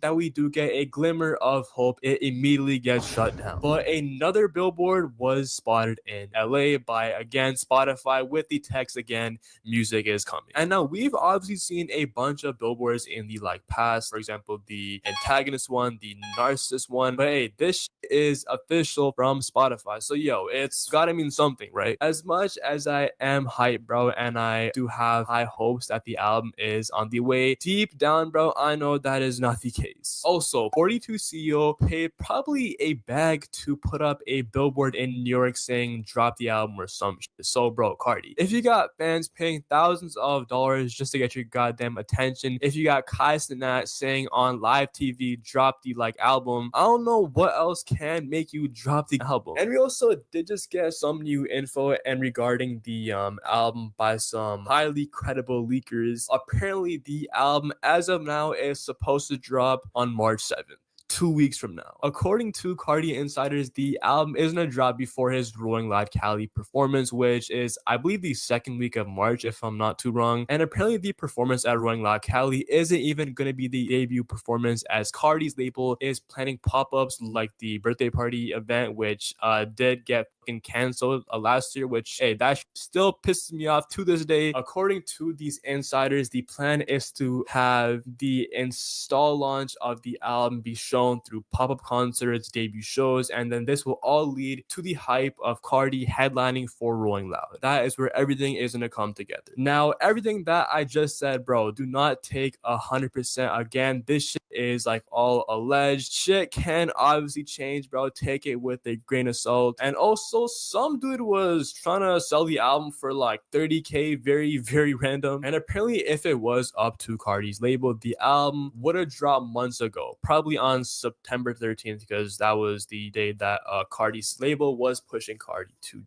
that we do get a glimmer of hope, it immediately gets shut down. But another billboard was spotted in LA by, again, Spotify with the text again, music is coming. And now we've obviously seen a bunch of billboards in the past, for example, the antagonist one, the narcissist one. But hey, this is official from Spotify. So yo, it's gotta mean something, right? As much as I am hyped, bro, and I do have high hopes that the album is on the way, deep down, bro, I know that is not the case. Also, 42 CEO paid probably a bag to put up a billboard in New York saying drop the album or some shit. So bro, Cardi, if you got fans paying thousands of dollars just to get your goddamn attention, if you got Kai Cenat saying on live TV drop the album, I don't know what else can make you drop the album. And we also did just get some new info and regarding the album by some highly credible leakers. Apparently the album as of now is supposed to drop on March 7th. 2 weeks from now. According to Cardi insiders, the album is going to drop before his Rolling Loud Cali performance, which is, I believe, the second week of March, if I'm not too wrong. And apparently the performance at Rolling Loud Cali isn't even going to be the debut performance, as Cardi's label is planning pop-ups like the birthday party event, which did get canceled last year, which, hey, that still pisses me off to this day. According to these insiders, the plan is to have the install launch of the album be shown through pop-up concerts, debut shows, and then this will all lead to the hype of Cardi headlining for Rolling Loud. That is where everything is going to come together. Now, everything that I just said, bro, do not take 100%. Again, this shit is all alleged. Shit can obviously change, bro. Take it with a grain of salt. And also, some dude was trying to sell the album for $30K, very, very random. And apparently, if it was up to Cardi's label, the album would have dropped months ago, probably on September 13th, because that was the day that Cardi's label was pushing Cardi to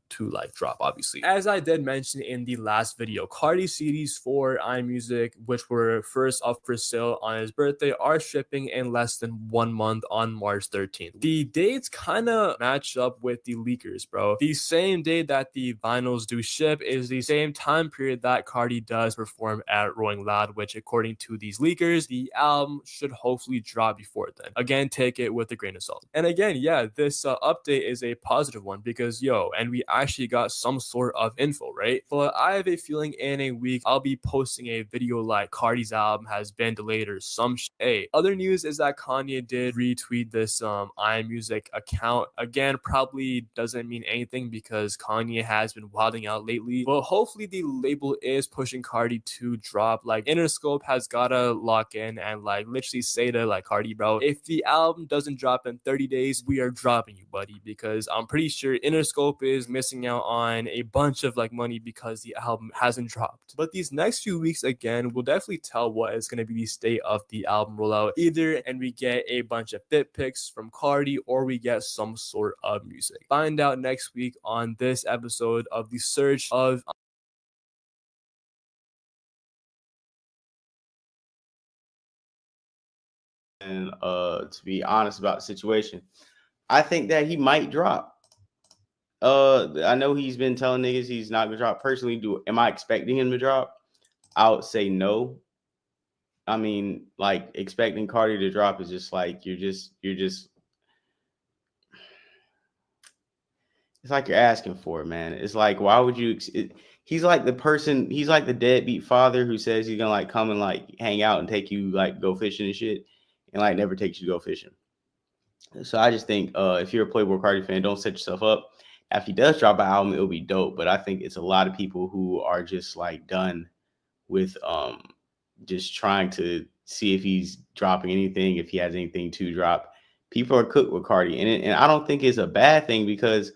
drop, obviously. As I did mention in the last video, Cardi's CDs for iMusic, which were first up for sale on his birthday, are shipping in less than 1 month on March 13th. The dates kind of match up with the leakers, bro. The same day that the vinyls do ship is the same time period that Cardi does perform at Rolling Loud, which according to these leakers, the album should hopefully drop before then. Again, take it with a grain of salt. And again, yeah, this update is a positive one because, and we actually got some sort of info, right? But I have a feeling in a week, I'll be posting a video like Cardi's album has been delayed or some shit. Hey, other news is that Kanye did retweet this iMusic account. Again, probably doesn't mean anything because Kanye has been wilding out lately, but hopefully the label is pushing Cardi to drop. Interscope has gotta lock in and literally say to Cardi, bro, if the album doesn't drop in 30 days, we are dropping you, buddy, because I'm pretty sure Interscope is missing out on a bunch of money because the album hasn't dropped. But these next few weeks, again, will definitely tell what is going to be the state of the album rollout, either and we get a bunch of fit pics from Cardi or we get some sort of music. Find out next week on this episode of the search of and to be honest about the situation, I think that he might drop. I know he's been telling niggas he's not gonna drop. Personally, am I expecting him to drop? I would say no. I mean, expecting Cardi to drop is just you're just it's you're asking for it, man. It's why would you he's the person, he's the deadbeat father who says he's gonna come and hang out and take you go fishing and shit and never takes you to go fishing. So I just think if you're a Playboi Carti fan, don't set yourself up. If he does drop an album, it'll be dope. But I think it's a lot of people who are just done with just trying to see if he's dropping anything, if he has anything to drop. People are cooked with Carti, and I don't think it's a bad thing because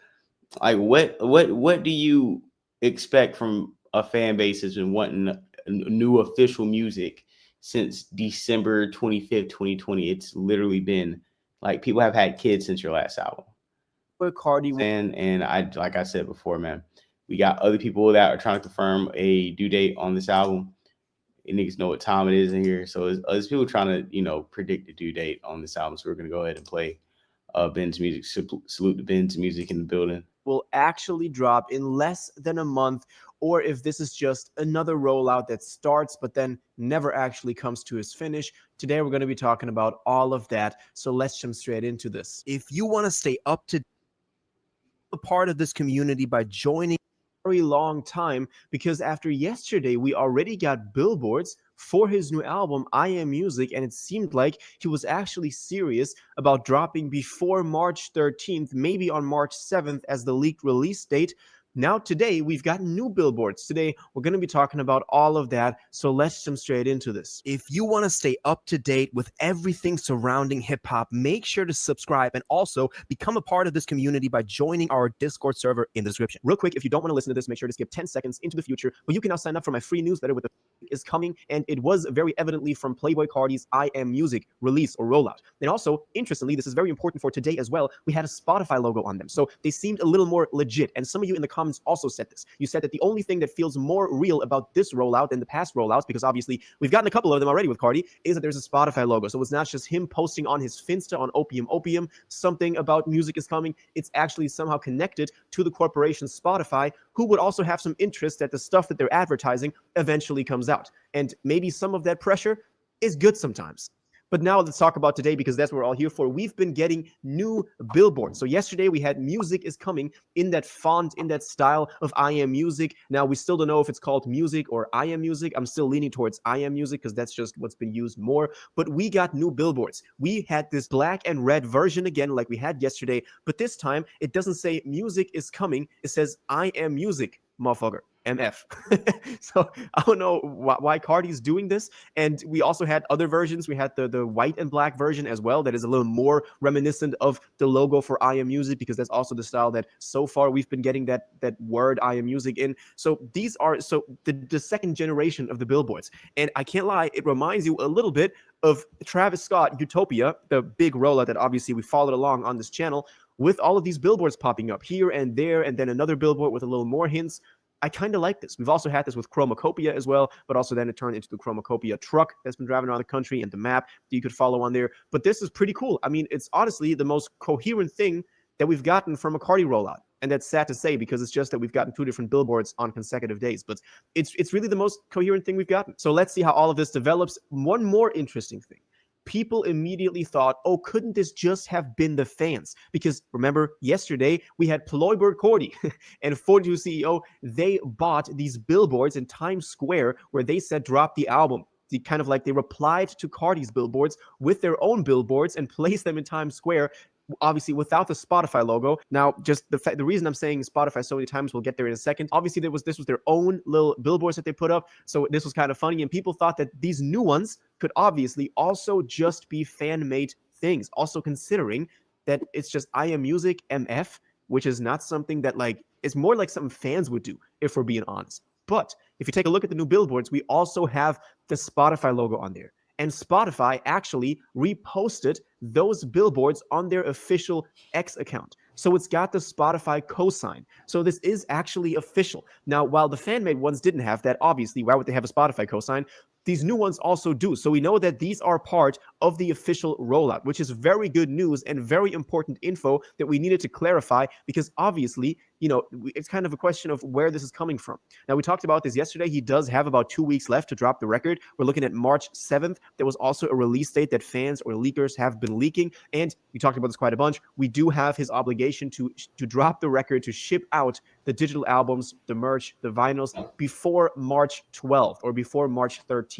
what do you expect from a fan base that's been wanting new official music since December 25th, 2020? It's literally been people have had kids since your last album. But Cardi and I, like I said before, man, we got other people that are trying to confirm a due date on this album. And niggas know what time it is in here. So there's people trying to, predict the due date on this album. So we're going to go ahead and play Ben's music. Salute to Ben's music in the building. Will actually drop in less than a month or if this is just another rollout that starts but then never actually comes to its finish. Today we're going to be talking about all of that, so let's jump straight into this. If you want to stay up to a part of this community by joining a very long time, because after yesterday we already got billboards for his new album I Am Music, and it seemed like he was actually serious about dropping before March 13th, maybe on March 7th as the leaked release date. Now today we've got new billboards. Today we're going to be talking about all of that, so let's jump straight into this. If you want to stay up to date with everything surrounding hip hop, make sure to subscribe and also become a part of this community by joining our Discord server in the description. Real quick, if you don't want to listen to this, make sure to skip 10 seconds into the future, but you can now sign up for my free newsletter with the is coming, and it was very evidently from Playboi Carti's I Am Music release or rollout. And also, interestingly, this is very important for today as well, we had a Spotify logo on them, so they seemed a little more legit. And some of you in the comments also said this. You said that the only thing that feels more real about this rollout than the past rollouts, because obviously we've gotten a couple of them already with Carti, is that there's a Spotify logo. So it's not just him posting on his Finsta on Opium, something about music is coming. It's actually somehow connected to the corporation Spotify, who would also have some interest that the stuff that they're advertising eventually comes out. And maybe some of that pressure is good sometimes. But now let's talk about today, because that's what we're all here for. We've been getting new billboards. So yesterday we had Music is Coming in that font, in that style of I Am Music. Now we still don't know if it's called Music or I Am Music. I'm still leaning towards I Am Music because that's just what's been used more. But we got new billboards. We had this black and red version again like we had yesterday. But this time it doesn't say Music is Coming. It says I Am Music, motherfucker. MF. So I don't know why Carti's doing this. And we also had other versions. We had the white and black version as well that is a little more reminiscent of the logo for I Am Music, because that's also the style that so far we've been getting that word I Am Music in. So these are the second generation of the billboards. And I can't lie, it reminds you a little bit of Travis Scott Utopia, the big rollout that obviously we followed along on this channel, with all of these billboards popping up here and there, and then another billboard with a little more hints. I kind of like this. We've also had this with Chromacopia as well, but also then it turned into the Chromacopia truck that's been driving around the country and the map that you could follow on there. But this is pretty cool. I mean, it's honestly the most coherent thing that we've gotten from a Carti rollout. And that's sad to say, because it's just that we've gotten two different billboards on consecutive days. But it's really the most coherent thing we've gotten. So let's see how all of this develops. One more interesting thing. People immediately thought, oh, couldn't this just have been the fans? Because remember, yesterday we had Playboi Carti and 42 CEO. They bought these billboards in Times Square where they said drop the album. Kind of like they replied to Carti's billboards with their own billboards and placed them in Times Square, obviously without the Spotify logo. Now, just the reason I'm saying Spotify so many times, we'll get there in a second. Obviously, this was their own little billboards that they put up, so this was kind of funny, and people thought that these new ones could obviously also just be fan-made things, also considering that it's just I Am Music MF, which is not something that, like, it's more like something fans would do, if we're being honest. But if you take a look at the new billboards, we also have the Spotify logo on there. And Spotify actually reposted those billboards on their official X account. So it's got the Spotify cosign. So this is actually official. Now, while the fan-made ones didn't have that, obviously, why would they have a Spotify cosign? These new ones also do. So we know that these are part of the official rollout, which is very good news and very important info that we needed to clarify, because obviously, you know, it's kind of a question of where this is coming from. Now, we talked about this yesterday. He does have about 2 weeks left to drop the record. We're looking at March 7th. There was also a release date that fans or leakers have been leaking. And we talked about this quite a bunch. We do have his obligation to drop the record, to ship out the digital albums, the merch, the vinyls before March 12th or before March 13th.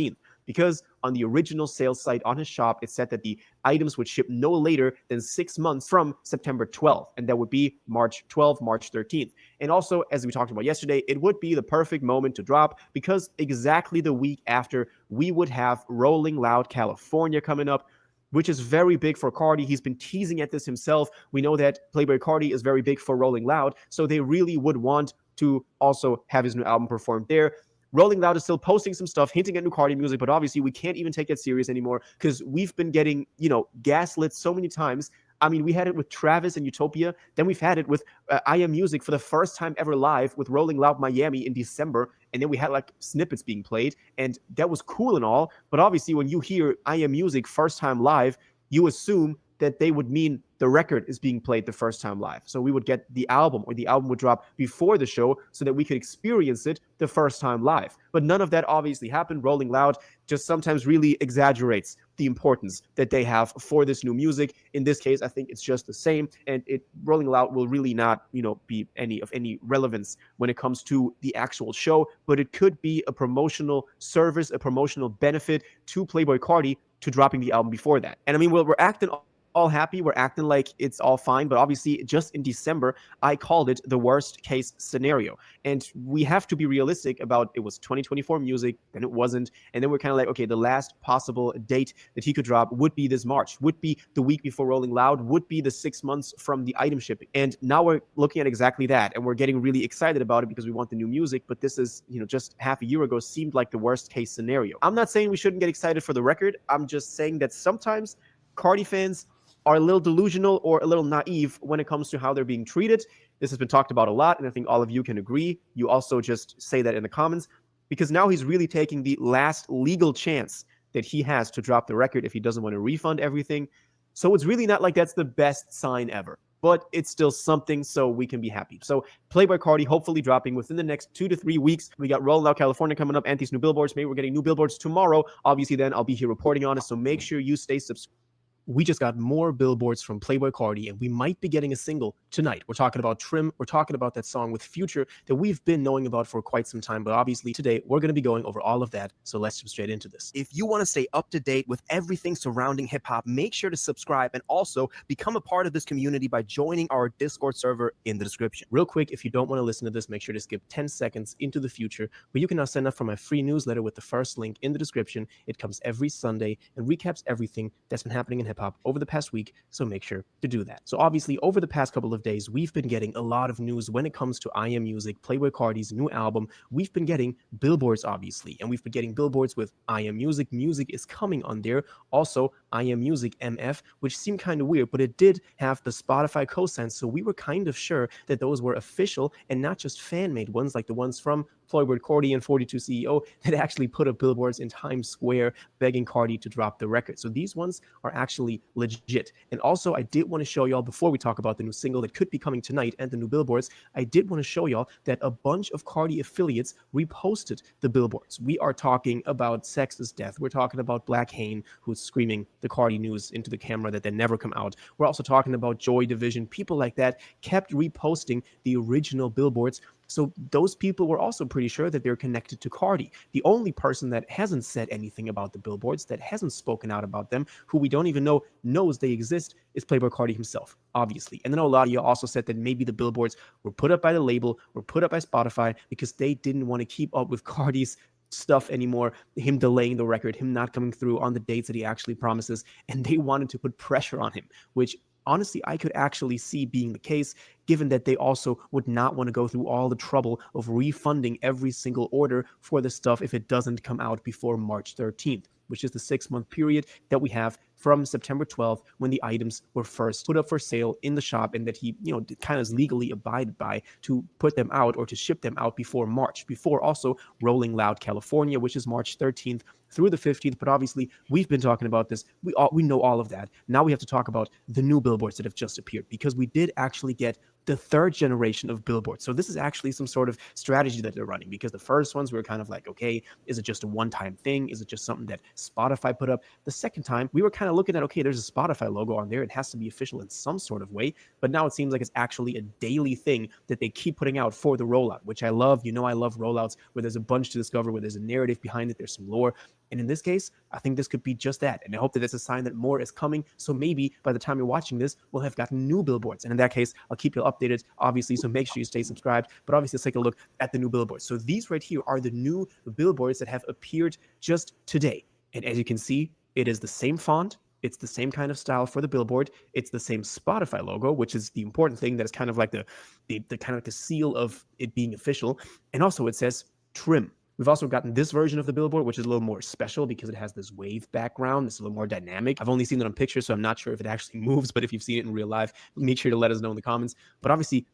Because on the original sales site on his shop, it said that the items would ship no later than 6 months from September 12th, and that would be March 12th, March 13th. And also, as we talked about yesterday, it would be the perfect moment to drop, because exactly the week after, we would have Rolling Loud California coming up, which is very big for Carti. He's been teasing at this himself. We know that Playboi Carti is very big for Rolling Loud, so they really would want to also have his new album performed there. Rolling Loud is still posting some stuff, hinting at new Carti music, but obviously we can't even take it serious anymore, because we've been getting, you know, gaslit so many times. I mean, we had it with Travis and Utopia. Then we've had it with I Am Music for the first time ever live with Rolling Loud Miami in December. And then we had like snippets being played, and that was cool and all. But obviously when you hear I Am Music first time live, you assume that they would mean the record is being played the first time live. So we would get the album, or the album would drop before the show so that we could experience it the first time live. But none of that obviously happened. Rolling Loud just sometimes really exaggerates the importance that they have for this new music. In this case, I think it's just the same, and Rolling Loud will really not, be any relevance when it comes to the actual show, but it could be a promotional service, a promotional benefit to Playboi Carti to dropping the album before that. And I mean, we're acting all happy. We're acting like it's all fine. But obviously, just in December, I called it the worst case scenario. And we have to be realistic about it was 2024 music, then it wasn't. And then we're kind of like, okay, the last possible date that he could drop would be this March, would be the week before Rolling Loud, would be the 6 months from the item shipping. And now we're looking at exactly that. And we're getting really excited about it because we want the new music. But this is, just half a year ago seemed like the worst case scenario. I'm not saying we shouldn't get excited for the record. I'm just saying that sometimes Carti fans are a little delusional or a little naive when it comes to how they're being treated. This has been talked about a lot, and I think all of you can agree. You also just say that in the comments, because now he's really taking the last legal chance that he has to drop the record if he doesn't want to refund everything. So it's really not like that's the best sign ever, but it's still something, so we can be happy. So Playboi Carti hopefully dropping within the next 2 to 3 weeks. We got Rolling Out California coming up and these new billboards. Maybe we're getting new billboards tomorrow. Obviously, then I'll be here reporting on it, so make sure you stay subscribed. We just got more billboards from Playboi Carti, and we might be getting a single tonight. We're talking about Trim. We're talking about that song with Future that we've been knowing about for quite some time. But obviously today we're going to be going over all of that. So let's jump straight into this. If you want to stay up to date with everything surrounding hip hop, make sure to subscribe and also become a part of this community by joining our Discord server in the description. Real quick, if you don't want to listen to this, make sure to skip 10 seconds into the future, where you can now sign up for my free newsletter with the first link in the description. It comes every Sunday and recaps everything that's been happening in hip hop over the past week, so make sure to do that. So obviously, over the past couple of days, we've been getting a lot of news when it comes to I Am Music, Playboi Carti's new album. We've been getting billboards, obviously, and we've been getting billboards with I Am Music. Music is coming on there. Also, I Am Music MF, which seemed kind of weird, but it did have the Spotify cosign, so we were kind of sure that those were official and not just fan-made ones like the ones from Playboi Carti and 42 CEO that actually put up billboards in Times Square begging Carti to drop the record. So these ones are actually legit. And also, I did want to show y'all, before we talk about the new single that could be coming tonight and the new billboards, I did want to show y'all that a bunch of Carti affiliates reposted the billboards. We are talking about Sex's Death. We're talking about Black Hane, who's screaming the Carti news into the camera that they never come out. We're also talking about Joy Division. People like that kept reposting the original billboards. So those people were also pretty sure that they're connected to Carti. The only person that hasn't said anything about the billboards, that hasn't spoken out about them, who we don't even know knows they exist, is Playboi Carti himself, obviously. And then a lot of you also said that maybe the billboards were put up by the label, were put up by Spotify because they didn't want to keep up with Carti's stuff anymore, him delaying the record, him not coming through on the dates that he actually promises, and they wanted to put pressure on him, which honestly, I could actually see being the case, given that they also would not want to go through all the trouble of refunding every single order for the stuff if it doesn't come out before March 13th, which is the 6-month period that we have from September 12th when the items were first put up for sale in the shop, and that he, kind of legally abided by to put them out or to ship them out before March, before also Rolling Loud California, which is March 13th through the 15th. But obviously, we've been talking about this. We know all of that. Now we have to talk about the new billboards that have just appeared, because we did actually get the 3rd generation of billboards. So this is actually some sort of strategy that they're running, because the first ones we were kind of like, okay, is it just a one-time thing? Is it just something that Spotify put up? The second time, we were kind of looking at, okay, there's a Spotify logo on there. It has to be official in some sort of way. But now it seems like it's actually a daily thing that they keep putting out for the rollout, which I love. I love rollouts where there's a bunch to discover, where there's a narrative behind it, there's some lore. And in this case, I think this could be just that. And I hope that that's a sign that more is coming. So maybe by the time you're watching this, we'll have gotten new billboards. And in that case, I'll keep you updated, obviously. So make sure you stay subscribed. But obviously, let's take a look at the new billboards. So these right here are the new billboards that have appeared just today. And as you can see, it is the same font. It's the same kind of style for the billboard. It's the same Spotify logo, which is the important thing. That is kind of like the kind of like the seal of it being official. And also it says Trim. We've also gotten this version of the billboard, which is a little more special because it has this wave background. It's a little more dynamic. I've only seen it on pictures, so I'm not sure if it actually moves, but if you've seen it in real life, make sure to let us know in the comments. But obviously,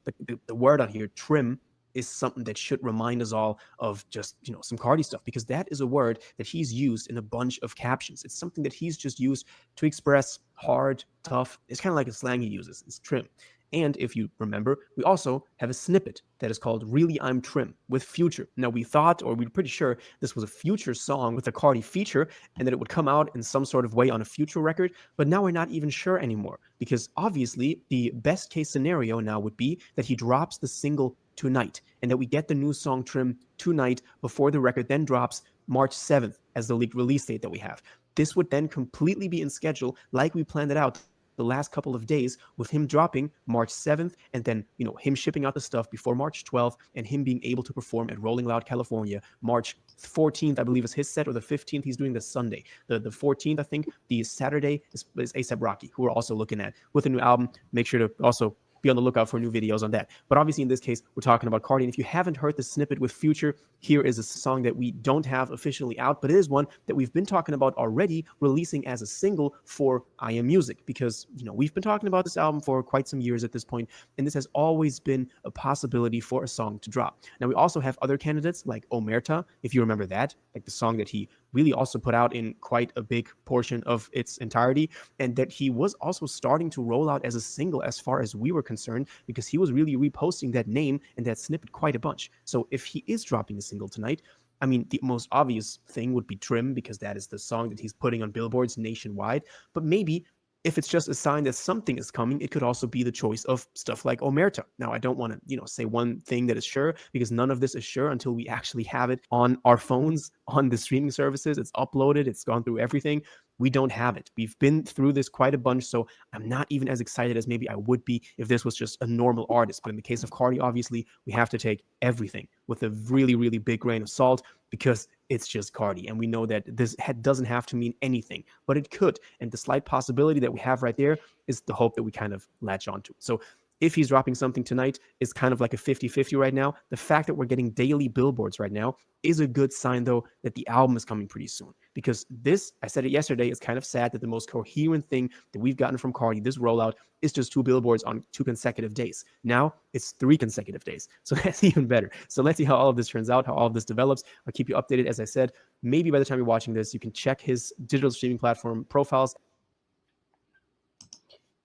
the word on here, Trim, is something that should remind us all of just, some Cardi stuff, because that is a word that he's used in a bunch of captions. It's something that he's just used to express hard, tough. It's kind of like a slang he uses. It's trim. And if you remember, we also have a snippet that is called Really I'm Trim with Future. Now, we thought, or we were pretty sure, this was a Future song with a Cardi feature and that it would come out in some sort of way on a Future record, but now we're not even sure anymore, because obviously the best case scenario now would be that he drops the single tonight and that we get the new song Trim tonight before the record then drops March 7th as the leaked release date that we have. This would then completely be in schedule like we planned it out the last couple of days, with him dropping March 7th and then, him shipping out the stuff before March 12th and him being able to perform at Rolling Loud, California, March 14th, I believe is his set, or the 15th he's doing this Sunday. The 14th, I think, the Saturday is A$AP Rocky, who we're also looking at with a new album. Make sure to also be on the lookout for new videos on that. But obviously, in this case, we're talking about Cardi. And if you haven't heard the snippet with Future, here is a song that we don't have officially out, but it is one that we've been talking about already releasing as a single for IM Music, because, we've been talking about this album for quite some years at this point, and this has always been a possibility for a song to drop. Now, we also have other candidates like Omerta, if you remember that, like the song that he really also put out in quite a big portion of its entirety, and that he was also starting to roll out as a single as far as we were concerned, because he was really reposting that name and that snippet quite a bunch. So if he is dropping a single tonight, I mean, the most obvious thing would be Trim, because that is the song that he's putting on Billboards nationwide. But maybe if it's just a sign that something is coming, it could also be the choice of stuff like Omerta. Now, I don't want to, say one thing that is sure, because none of this is sure until we actually have it on our phones, on the streaming services. It's uploaded. It's gone through everything. We don't have it. We've been through this quite a bunch, so I'm not even as excited as maybe I would be if this was just a normal artist. But in the case of Cardi, obviously, we have to take everything with a really, really big grain of salt, because it's just Cardi. And we know that this doesn't have to mean anything, but it could. And the slight possibility that we have right there is the hope that we kind of latch onto. So if he's dropping something tonight, it's kind of like a 50-50 right now. The fact that we're getting daily Billboards right now is a good sign, though, that the album is coming pretty soon. Because this, I said it yesterday, is kind of sad that the most coherent thing that we've gotten from Cardi, this rollout, is just 2 Billboards on 2 consecutive days. Now it's 3 consecutive days. So that's even better. So let's see how all of this turns out, how all of this develops. I'll keep you updated. As I said, maybe by the time you're watching this, you can check his digital streaming platform profiles.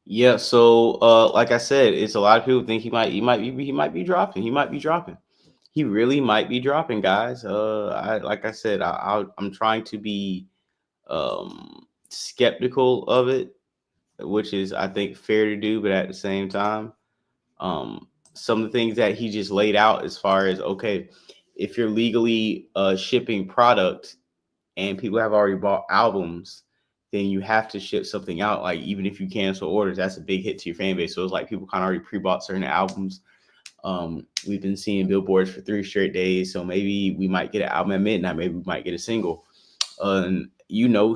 Yeah, so like I said, it's a lot of people think he might be dropping. He might be dropping. He really might be dropping, guys. I'm trying to be skeptical of it, which is, I think, fair to do, but at the same time, some of the things that he just laid out as far as, okay, if you're legally shipping product and people have already bought albums, then you have to ship something out. Like, even if you cancel orders, that's a big hit to your fan base. So it's like people kind of already pre-bought certain albums. We've been seeing Billboards for 3 straight days. So maybe we might get an album at midnight. Maybe we might get a single. And,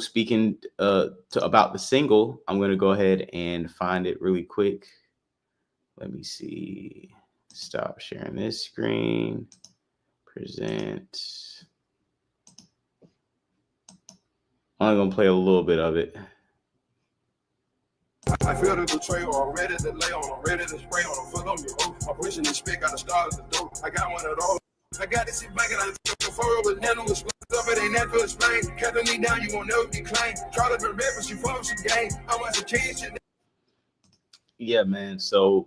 speaking about the single, I'm going to go ahead and find it really quick. Let me see. Stop sharing this screen. Present. I'm going to play a little bit of it. I feel the betrayal. I'm ready to lay on. I'm ready to spray on. I'm full on your oath. I'm pushing this spit. Got the stars at the door. I got one of those. I got this shit back and I took Euphoria with nano with split up. It ain't that to explain. Cutting me down, you won't never decline. Try to remember, she forms some game. I want to change it. Yeah, man. So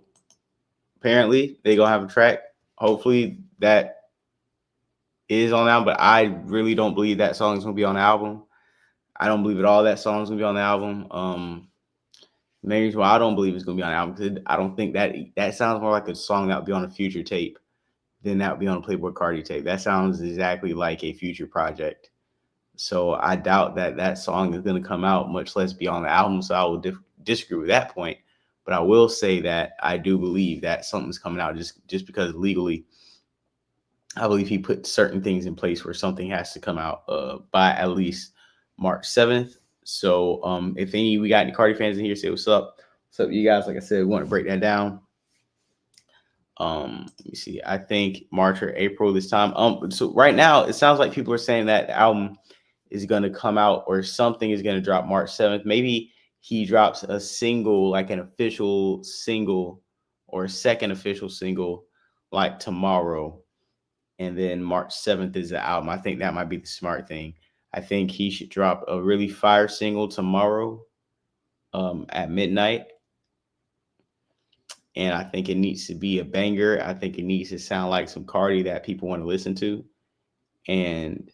apparently they gonna have a track. Hopefully that is on the album, but I really don't believe that song is gonna be on the album. I don't believe at all that song's gonna be on the album. Main reason why I don't believe it's gonna be on the album, because I don't think that sounds more like a song that would be on a Future tape than that would be on a Playboi Carti tape. That sounds exactly like a Future project. So I doubt that song is gonna come out, much less be on the album. So I will disagree with that point. But I will say that I do believe that something's coming out, just because legally, I believe he put certain things in place where something has to come out by at least March 7th. So if we got any Cardi fans in here, say what's up. What's up, you guys? Like I said, we want to break that down. Let me see. I think March or April this time. So right now it sounds like people are saying that the album is going to come out, or something is going to drop March 7th. Maybe he drops a single, like an official single or a second official single, like tomorrow, and then March 7th is the album. I think that might be the smart thing. I think he should drop a really fire single tomorrow at midnight. And I think it needs to be a banger. I think it needs to sound like some Cardi that people want to listen to. And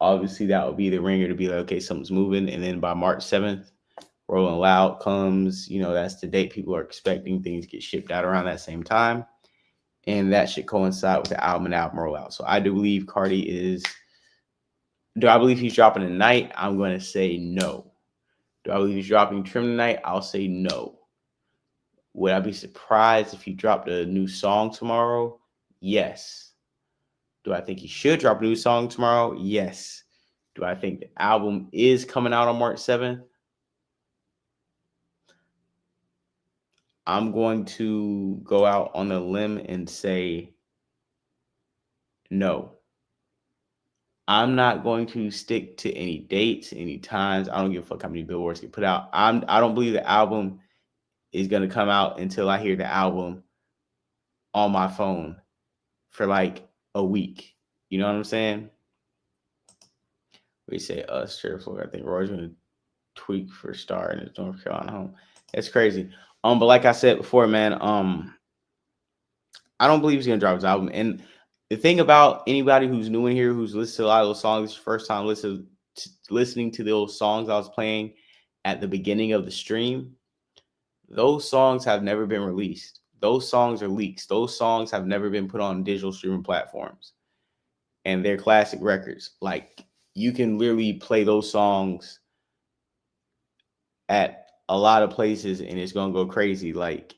obviously that would be the ringer to be like, okay, something's moving. And then by March 7th, Rolling Loud comes. That's the date people are expecting. Things get shipped out around that same time. And that should coincide with the album and album rollout. So I do believe Cardi is... Do I believe he's dropping tonight? I'm going to say no. Do I believe he's dropping Trim tonight? I'll say no. Would I be surprised if he dropped a new song tomorrow? Yes. Do I think he should drop a new song tomorrow? Yes. Do I think the album is coming out on March 7th? I'm going to go out on a limb and say no. I'm not going to stick to any dates, any times. I don't give a fuck how many billboards get put out. I don't believe the album is going to come out until I hear the album on my phone for like a week. You know what I'm saying? We say Sure, I think Roy's going to tweak for Star in his North Carolina home. It's crazy. But like I said before, man, I don't believe he's going to drop his album. And the thing about anybody who's new in here, who's listened to a lot of those songs, first time listening to those songs I was playing at the beginning of the stream, those songs have never been released. Those songs are leaks. Those songs have never been put on digital streaming platforms. And they're classic records. Like, you can literally play those songs at a lot of places and it's going to go crazy. Like,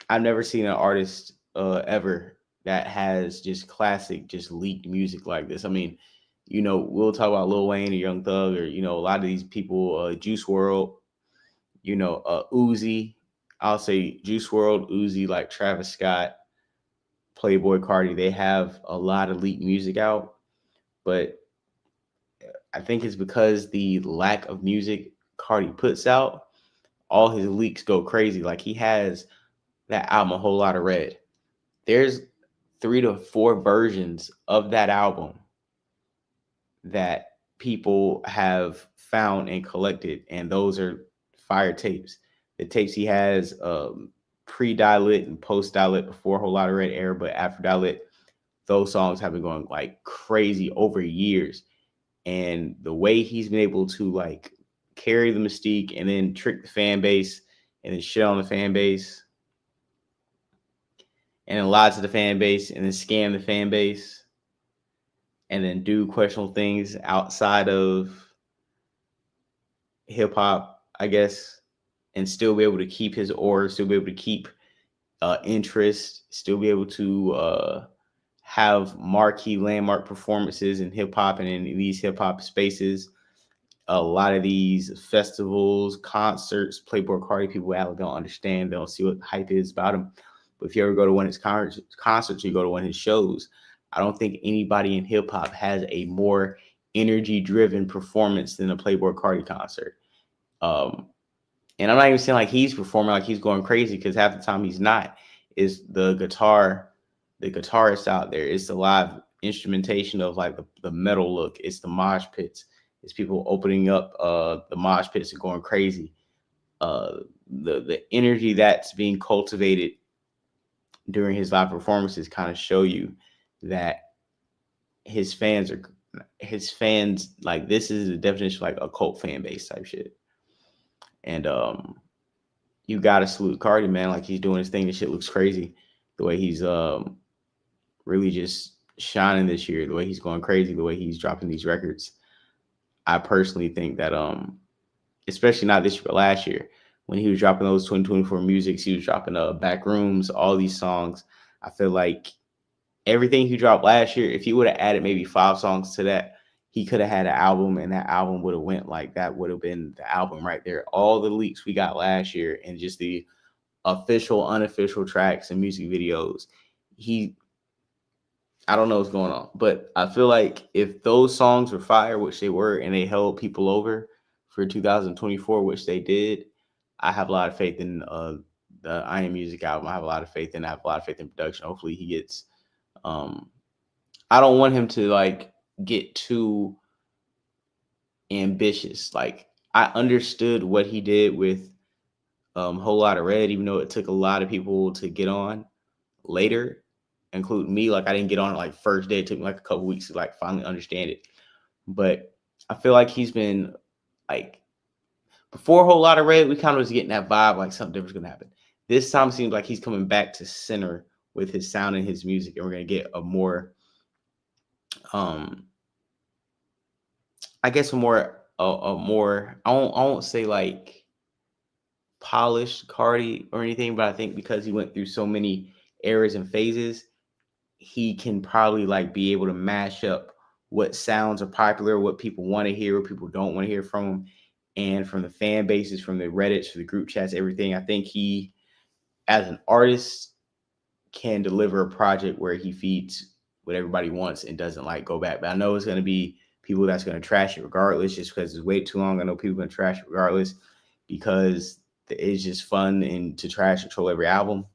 I've never seen an artist ever that has just classic, just leaked music like this. I mean, we'll talk about Lil Wayne or Young Thug or, a lot of these people, Juice WRLD, Uzi. I'll say Juice WRLD, Uzi, like Travis Scott, Playboi Carti. They have a lot of leaked music out, but I think it's because the lack of music Carti puts out, all his leaks go crazy. Like, he has that album, A Whole Lotta Red. There's 3 to 4 versions of that album that people have found and collected, and those are fire tapes. The tapes he has pre-Dial-It and post-Dial-It, before Whole Lotta Red era, but after Dial-It, those songs have been going like crazy over years. And the way he's been able to like carry the mystique and then trick the fan base and then shit on the fan base and then lie to the fan base and then scam the fan base and then do questionable things outside of hip hop, I guess, and still be able to keep his aura, still be able to keep interest, still be able to have marquee landmark performances in hip hop and in these hip hop spaces. A lot of these festivals, concerts, Playboi Carti, people out don't understand. They don't see what hype is about him. But if you ever go to one of his concerts, you go to one of his shows, I don't think anybody in hip hop has a more energy driven performance than a Playboi Carti concert. And I'm not even saying like he's performing like he's going crazy, because half the time he's not. It's the guitarist out there. It's the live instrumentation of like the metal look. It's the mosh pits. It's people opening up the mosh pits and going crazy. The energy that's being cultivated during his live performances kind of show you that his fans like, this is the definition of like a cult fan base type shit. And you gotta salute Cardi, man. Like, he's doing his thing. This shit looks crazy. The way he's really just shining this year, the way he's going crazy, the way he's dropping these records. I personally think that especially not this year, but last year, when he was dropping those 2024 musics, he was dropping Back Rooms, all these songs. I feel like everything he dropped last year, if he would have added maybe 5 songs to that, he could have had an album, and that album would have went like, that would have been the album right there. All the leaks we got last year and just the official, unofficial tracks and music videos. I don't know what's going on, but I feel like if those songs were fire, which they were, and they held people over for 2024, which they did, I have a lot of faith in the the I Am Music album. I have a lot of faith in. I have a lot of faith in production. Hopefully he gets. I don't want him to like get too ambitious. Like I understood what he did with Whole Lotta Red, even though it took a lot of people to get on later, including me. Like I didn't get on it like first day. It took me like a couple weeks to like finally understand it. But I feel like he's been like before Whole Lotta Red, we kind of was getting that vibe like something different's gonna happen. This time seems like he's coming back to center with his sound and his music, and we're gonna get a more I guess a more I won't say like polished Cardi or anything, but I think because he went through so many eras and phases, he can probably like be able to mash up what sounds are popular, what people want to hear, what people don't want to hear from him, and from the fan bases, from the Reddits, from the group chats, everything. I think he, as an artist, can deliver a project where he feeds what everybody wants and doesn't like go back. But I know it's going to be people that's going to trash it regardless, just because it's way too long. I know people are going to trash it regardless because it's just fun and to trash and troll every album.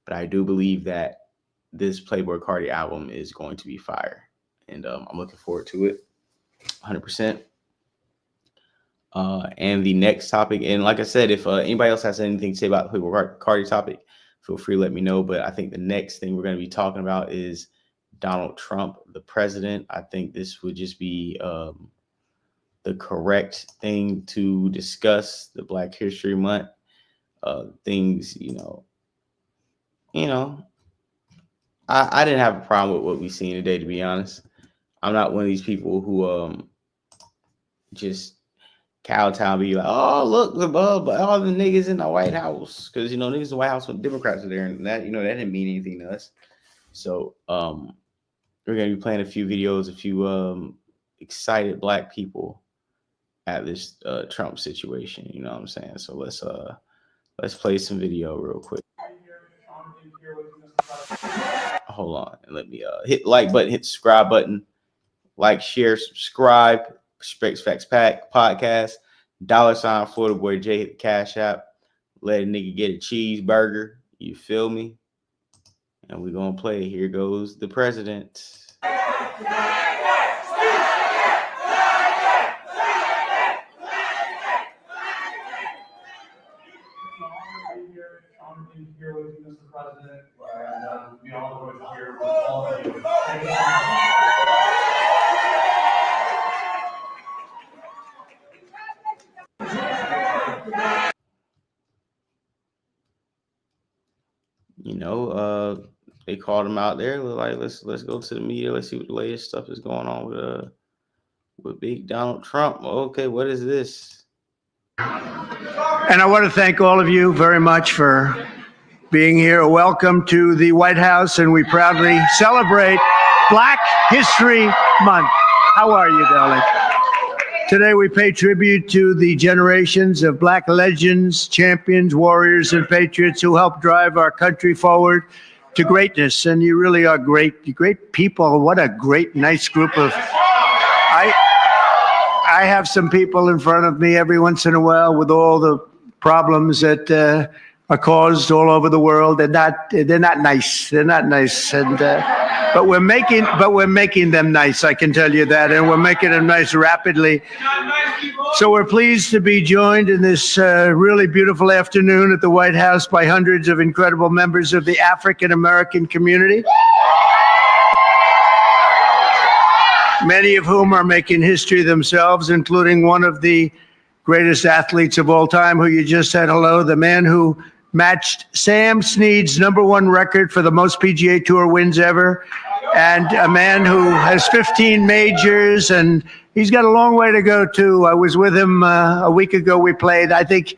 But I do believe that this Playboi Carti album is going to be fire. And I'm looking forward to it 100%. And the next topic, and like I said, if anybody else has anything to say about the Playboi Carti topic, feel free to let me know. But I think the next thing we're going to be talking about is Donald Trump, the president. I think this would just be the correct thing to discuss, the Black History Month things, I didn't have a problem with what we seen today, to be honest. I'm not one of these people who just kowtow be like, oh, look, all the niggas in the White House. Because, niggas in the White House when Democrats are there. And that, that didn't mean anything to us. So we're going to be playing a few videos, a few excited Black people at this Trump situation. You know what I'm saying? So let's play some video real quick. Hold on. And let me hit like button, hit subscribe button. Like, share, subscribe. Specs Facts Pack podcast. $ Florida Boy J, hit the Cash App. Let a nigga get a cheeseburger. You feel me? And we're gonna play. Here goes the president. Here with you, Mr. President, and we all go here with all of you. They called him out there. Like, let's go to the media. Let's see what the latest stuff is going on with big Donald Trump. Okay, what is this? And I want to thank all of you very much for being here. Welcome to the White House, and we proudly celebrate Black History Month. How are you, darling? Today we pay tribute to the generations of Black legends, champions, warriors, and patriots who helped drive our country forward to greatness. And you really are great people. What a great, nice group of... I have some people in front of me every once in a while with all the problems that are caused all over the world. They're not nice. They're not nice. And but we're making them nice. I can tell you that, and we're making them nice rapidly. So we're pleased to be joined in this really beautiful afternoon at the White House by hundreds of incredible members of the African American community, many of whom are making history themselves, including one of the greatest athletes of all time, who you just said hello, the man who matched Sam Snead's #1 record for the most PGA Tour wins ever, and a man who has 15 majors, and he's got a long way to go, too. I was with him a week ago. We played. I think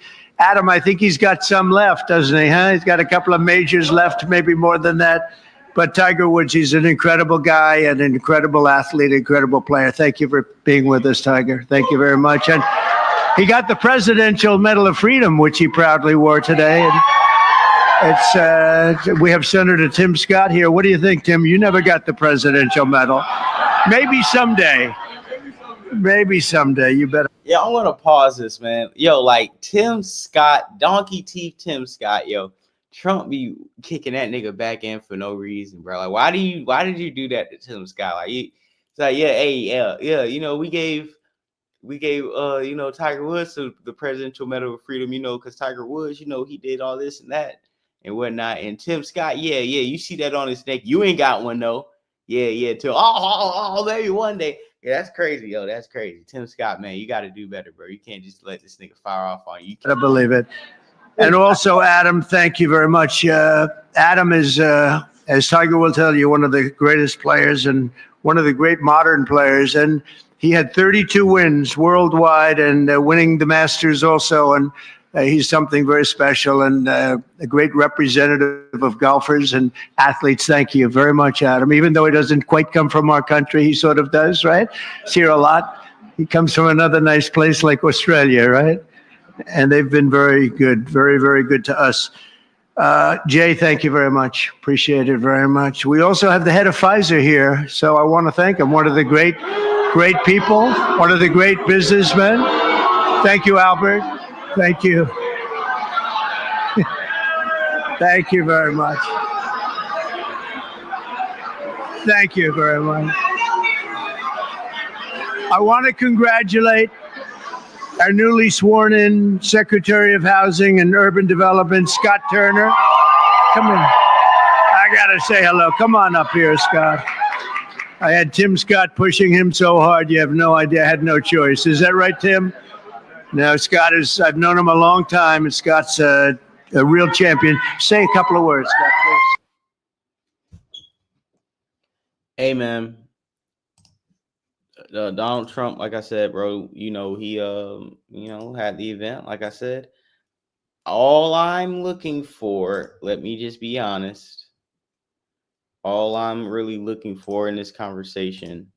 he's got some left, doesn't he, huh? He's got a couple of majors left, maybe more than that. But Tiger Woods, he's an incredible guy and an incredible athlete, incredible player. Thank you for being with us, Tiger. Thank you very much. And he got the Presidential Medal of Freedom, which he proudly wore today. And we have Senator Tim Scott here. What do you think, Tim? You never got the Presidential Medal. Maybe someday. Maybe someday. You better. Yeah, I want to pause this, man. Yo, like Tim Scott, Donkey Teeth Tim Scott, yo. Trump be kicking that nigga back in for no reason, bro. Like, why did you do that to Tim Scott? Like, it's like, yeah. You know, we gave you know, Tiger Woods the Presidential Medal of Freedom, you know, because Tiger Woods, you know, he did all this and that and whatnot. And Tim Scott, yeah, you see that on his neck. You ain't got one though. Yeah. Till maybe one day. Yeah, that's crazy, yo. That's crazy. Tim Scott, man, you got to do better, bro. You can't just let this nigga fire off on you. I believe it. And also, Adam, thank you very much. Adam is, as Tiger will tell you, one of the greatest players and one of the great modern players. And he had 32 wins worldwide and winning the Masters also. And he's something very special and a great representative of golfers and athletes. Thank you very much, Adam. Even though he doesn't quite come from our country, he sort of does, right? He's here a lot. He comes from another nice place like Australia, right? And they've been very good, very, very good to us. Jay, thank you very much. Appreciate it very much. We also have the head of Pfizer here, so I want to thank him. One of the great people, one of the great businessmen. Thank you, Albert. Thank you. Thank you very much. Thank you very much. I want to congratulate our newly sworn-in Secretary of Housing and Urban Development, Scott Turner. Come in. I gotta say hello. Come on up here, Scott. I had Tim Scott pushing him so hard, you have no idea. I had no choice. Is that right, Tim? No, Scott is, I've known him a long time, and Scott's a real champion. Say a couple of words, Scott, please. Hey, man. Donald Trump, like I said, bro, you know, he, you know, had the event. Like I said, all I'm looking for, let me just be honest, all I'm really looking for in this conversation,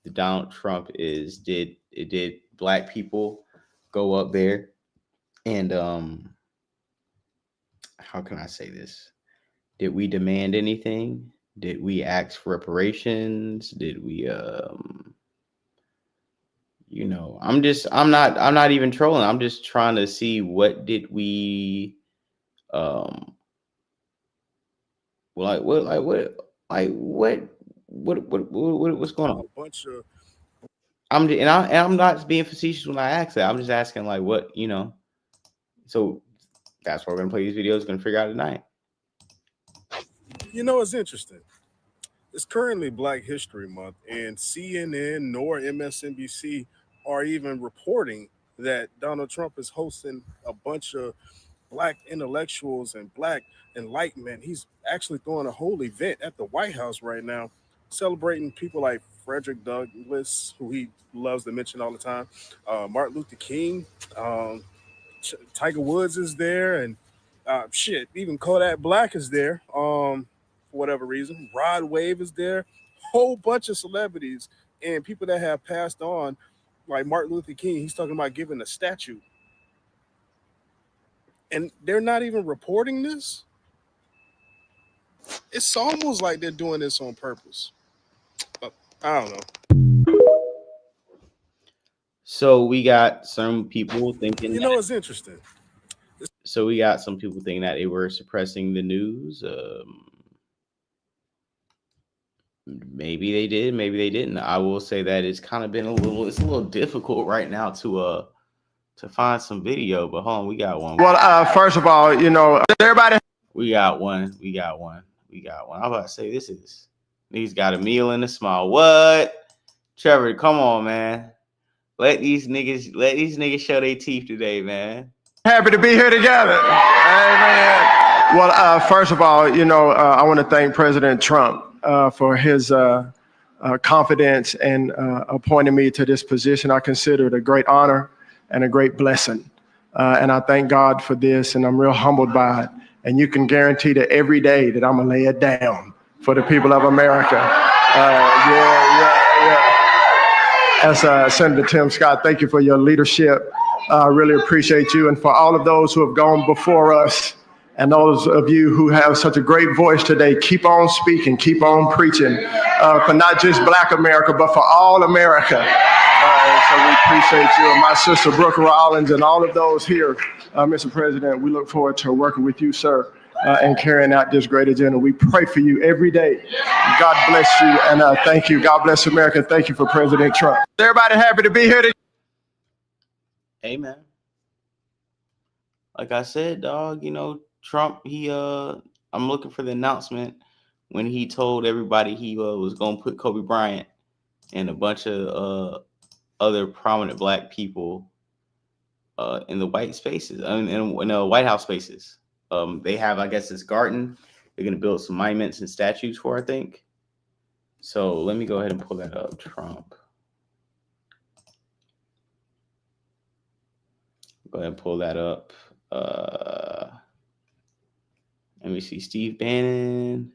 the Donald Trump is, did black people go up there and, how can I say this? Did we demand anything? Did we ask for reparations? Did we, you know, I'm not even trolling. I'm just trying to see what did we, what's going on? I'm not being facetious when I ask that. I'm just asking like what, you know. So that's why we're gonna play these videos. Gonna figure out tonight. You know, it's interesting. It's currently Black History Month, and CNN nor MSNBC are even reporting that Donald Trump is hosting a bunch of black intellectuals and black enlightenment. He's actually throwing a whole event at the White House right now, celebrating people like Frederick Douglass, who he loves to mention all the time, Martin Luther King, Tiger Woods is there, and even Kodak Black is there for whatever reason. Rod Wave is there, whole bunch of celebrities and people that have passed on, like Martin Luther King. He's talking about giving a statue. And they're not even reporting this. It's almost like they're doing this on purpose. I don't know. So we got some people thinking, you know, it's interesting. So we got some people thinking that they were suppressing the news. Maybe they did, maybe they didn't. I will say that it's kind of been it's a little difficult right now to find some video, but hold on, we got one. Well, first of all, you know, everybody. We got one. I'm about to say he's got a meal and a smile. What? Trevor, come on, man. Let these niggas show their teeth today, man. Happy to be here together. Amen. Well, first of all, you know, I want to thank President Trump for his confidence and appointing me to this position. I consider it a great honor and a great blessing. And I thank God for this, and I'm real humbled by it. And you can guarantee that every day that I'm gonna lay it down for the people of America. As Senator Tim Scott, thank you for your leadership. I really appreciate you. And for all of those who have gone before us, and those of you who have such a great voice today, keep on speaking, keep on preaching for not just Black America, but for all America. So we appreciate you. And my sister, Brooke Rollins, and all of those here, Mr. President, we look forward to working with you, sir, and carrying out this great agenda. We pray for you every day. God bless you, and thank you. God bless America. Thank you for President Trump. Everybody happy to be here today? Amen. Like I said, dog, you know, Trump, I'm looking for the announcement when he told everybody he was going to put Kobe Bryant and a bunch of other prominent black people in the white spaces, in the White House spaces. They have, I guess, this garden. They're going to build some monuments and statues for, I think. So let me go ahead and pull that up. Trump. Go ahead and pull that up. Let me see. Steve Bannon.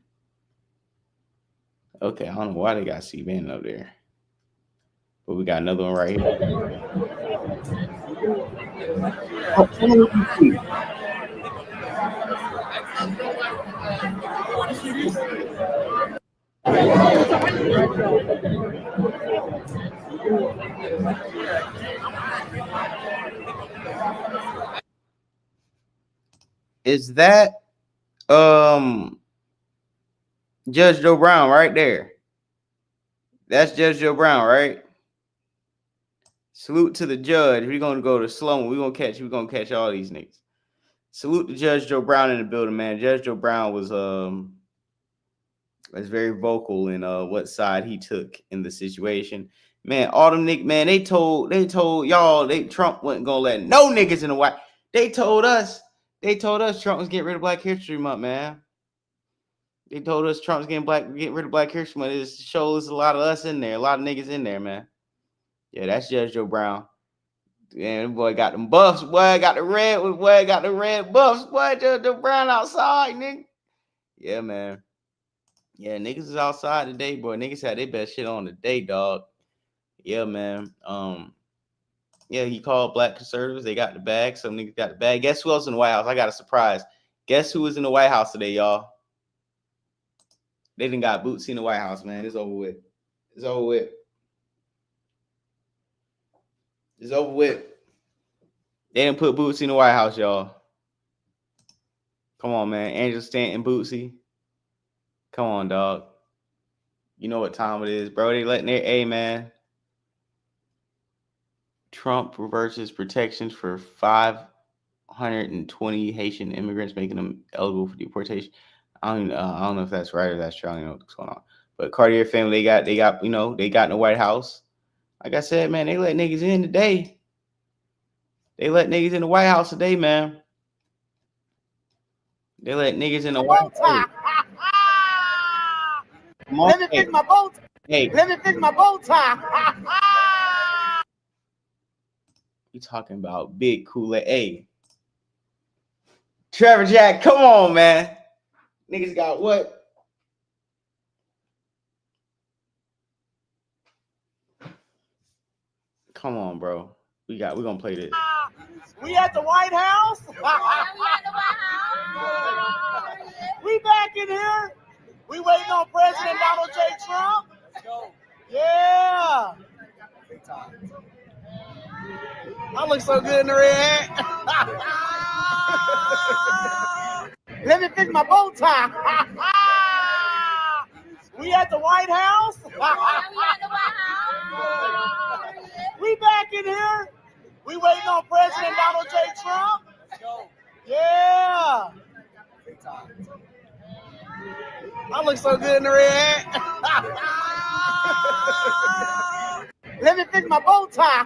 Okay, I don't know why they got Steve Bannon up there. But we got another one right here. Is that Judge Joe Brown right there? That's Judge Joe Brown, right? Salute to the judge. We're gonna go to Sloan. We're gonna catch all these niggas. Salute to Judge Joe Brown in the building, man. Judge Joe Brown was very vocal in what side he took in the situation. Man, all them niggas, man, they told y'all Trump wasn't gonna let no niggas in the White. They told us Trump was getting rid of Black History Month, man. They told us Trump's getting rid of Black History Month. It shows a lot of us in there, a lot of niggas in there, man. Yeah, that's Judge Joe Brown. And boy got them buffs, boy got the red buffs, boy. Judge Joe Brown outside, nigga. Yeah, man. Yeah, niggas is outside today, boy. Niggas had their best shit on today, dog. Yeah, man. Yeah, he called black conservatives. They got the bag. Some niggas got the bag. Guess who else in the White House? I got a surprise. Guess who was in the White House today, y'all? They done got Bootsy in the White House, man. It's over with. It's over with. It's over with. They didn't put Bootsy in the White House, y'all. Come on, man. Angela Stanton, Bootsy. Come on, dog. You know what time it is, bro. They letting their man. Trump reverses protections for 520 Haitian immigrants, making them eligible for deportation. I don't know if that's right or that's true. I don't know what's going on. But Cartier family, they got in the White House. Like I said, man, they let niggas in today. They let niggas in the White House today, man. They let niggas in the White House. Let me fix my bow tie. Hey. Let me fix my bow tie. You talking about big Kool-Aid? Hey, Trevor Jack, come on, man. Niggas got what? Come on, bro. We're gonna play this. We at the White House. We back in here. We waiting on President Donald J. Trump. Yeah. I look so good in the red hat. Let me fix my bow tie. We at the White House. We back in here. We waiting on President Donald J. Trump. Yeah. I look so good in the red hat. Let me fix my bow tie.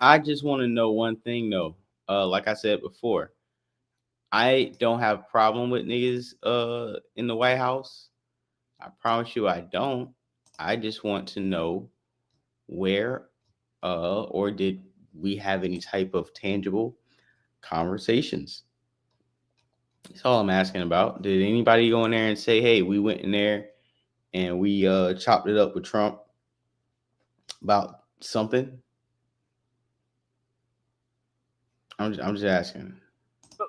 I just want to know one thing, though. Like I said before, I don't have a problem with niggas in the White House. I promise you I don't. I just want to know where or did we have any type of tangible conversations? That's all I'm asking about. Did anybody go in there and say, hey, we went in there and we chopped it up with Trump about something? I'm just asking.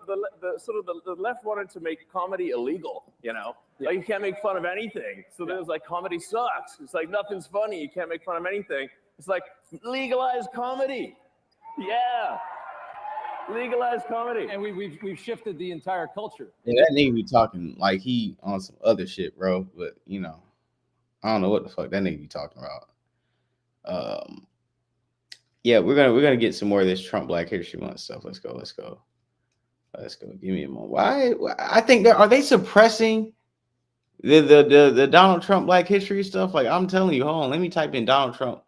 The left wanted to make comedy illegal, Like you can't make fun of anything. So there's like comedy sucks. It's like nothing's funny. You can't make fun of anything. It's like legalize comedy. Yeah. Legalize comedy. And we've shifted the entire culture. Yeah, that nigga be talking like he on some other shit, bro. But you know, I don't know what the fuck that nigga be talking about. Yeah, we're gonna get some more of this Trump Black History Month stuff. Let's go. Give me a moment. Why? I think are they suppressing the Donald Trump Black History stuff? Like I'm telling you, hold on. Let me type in Donald Trump.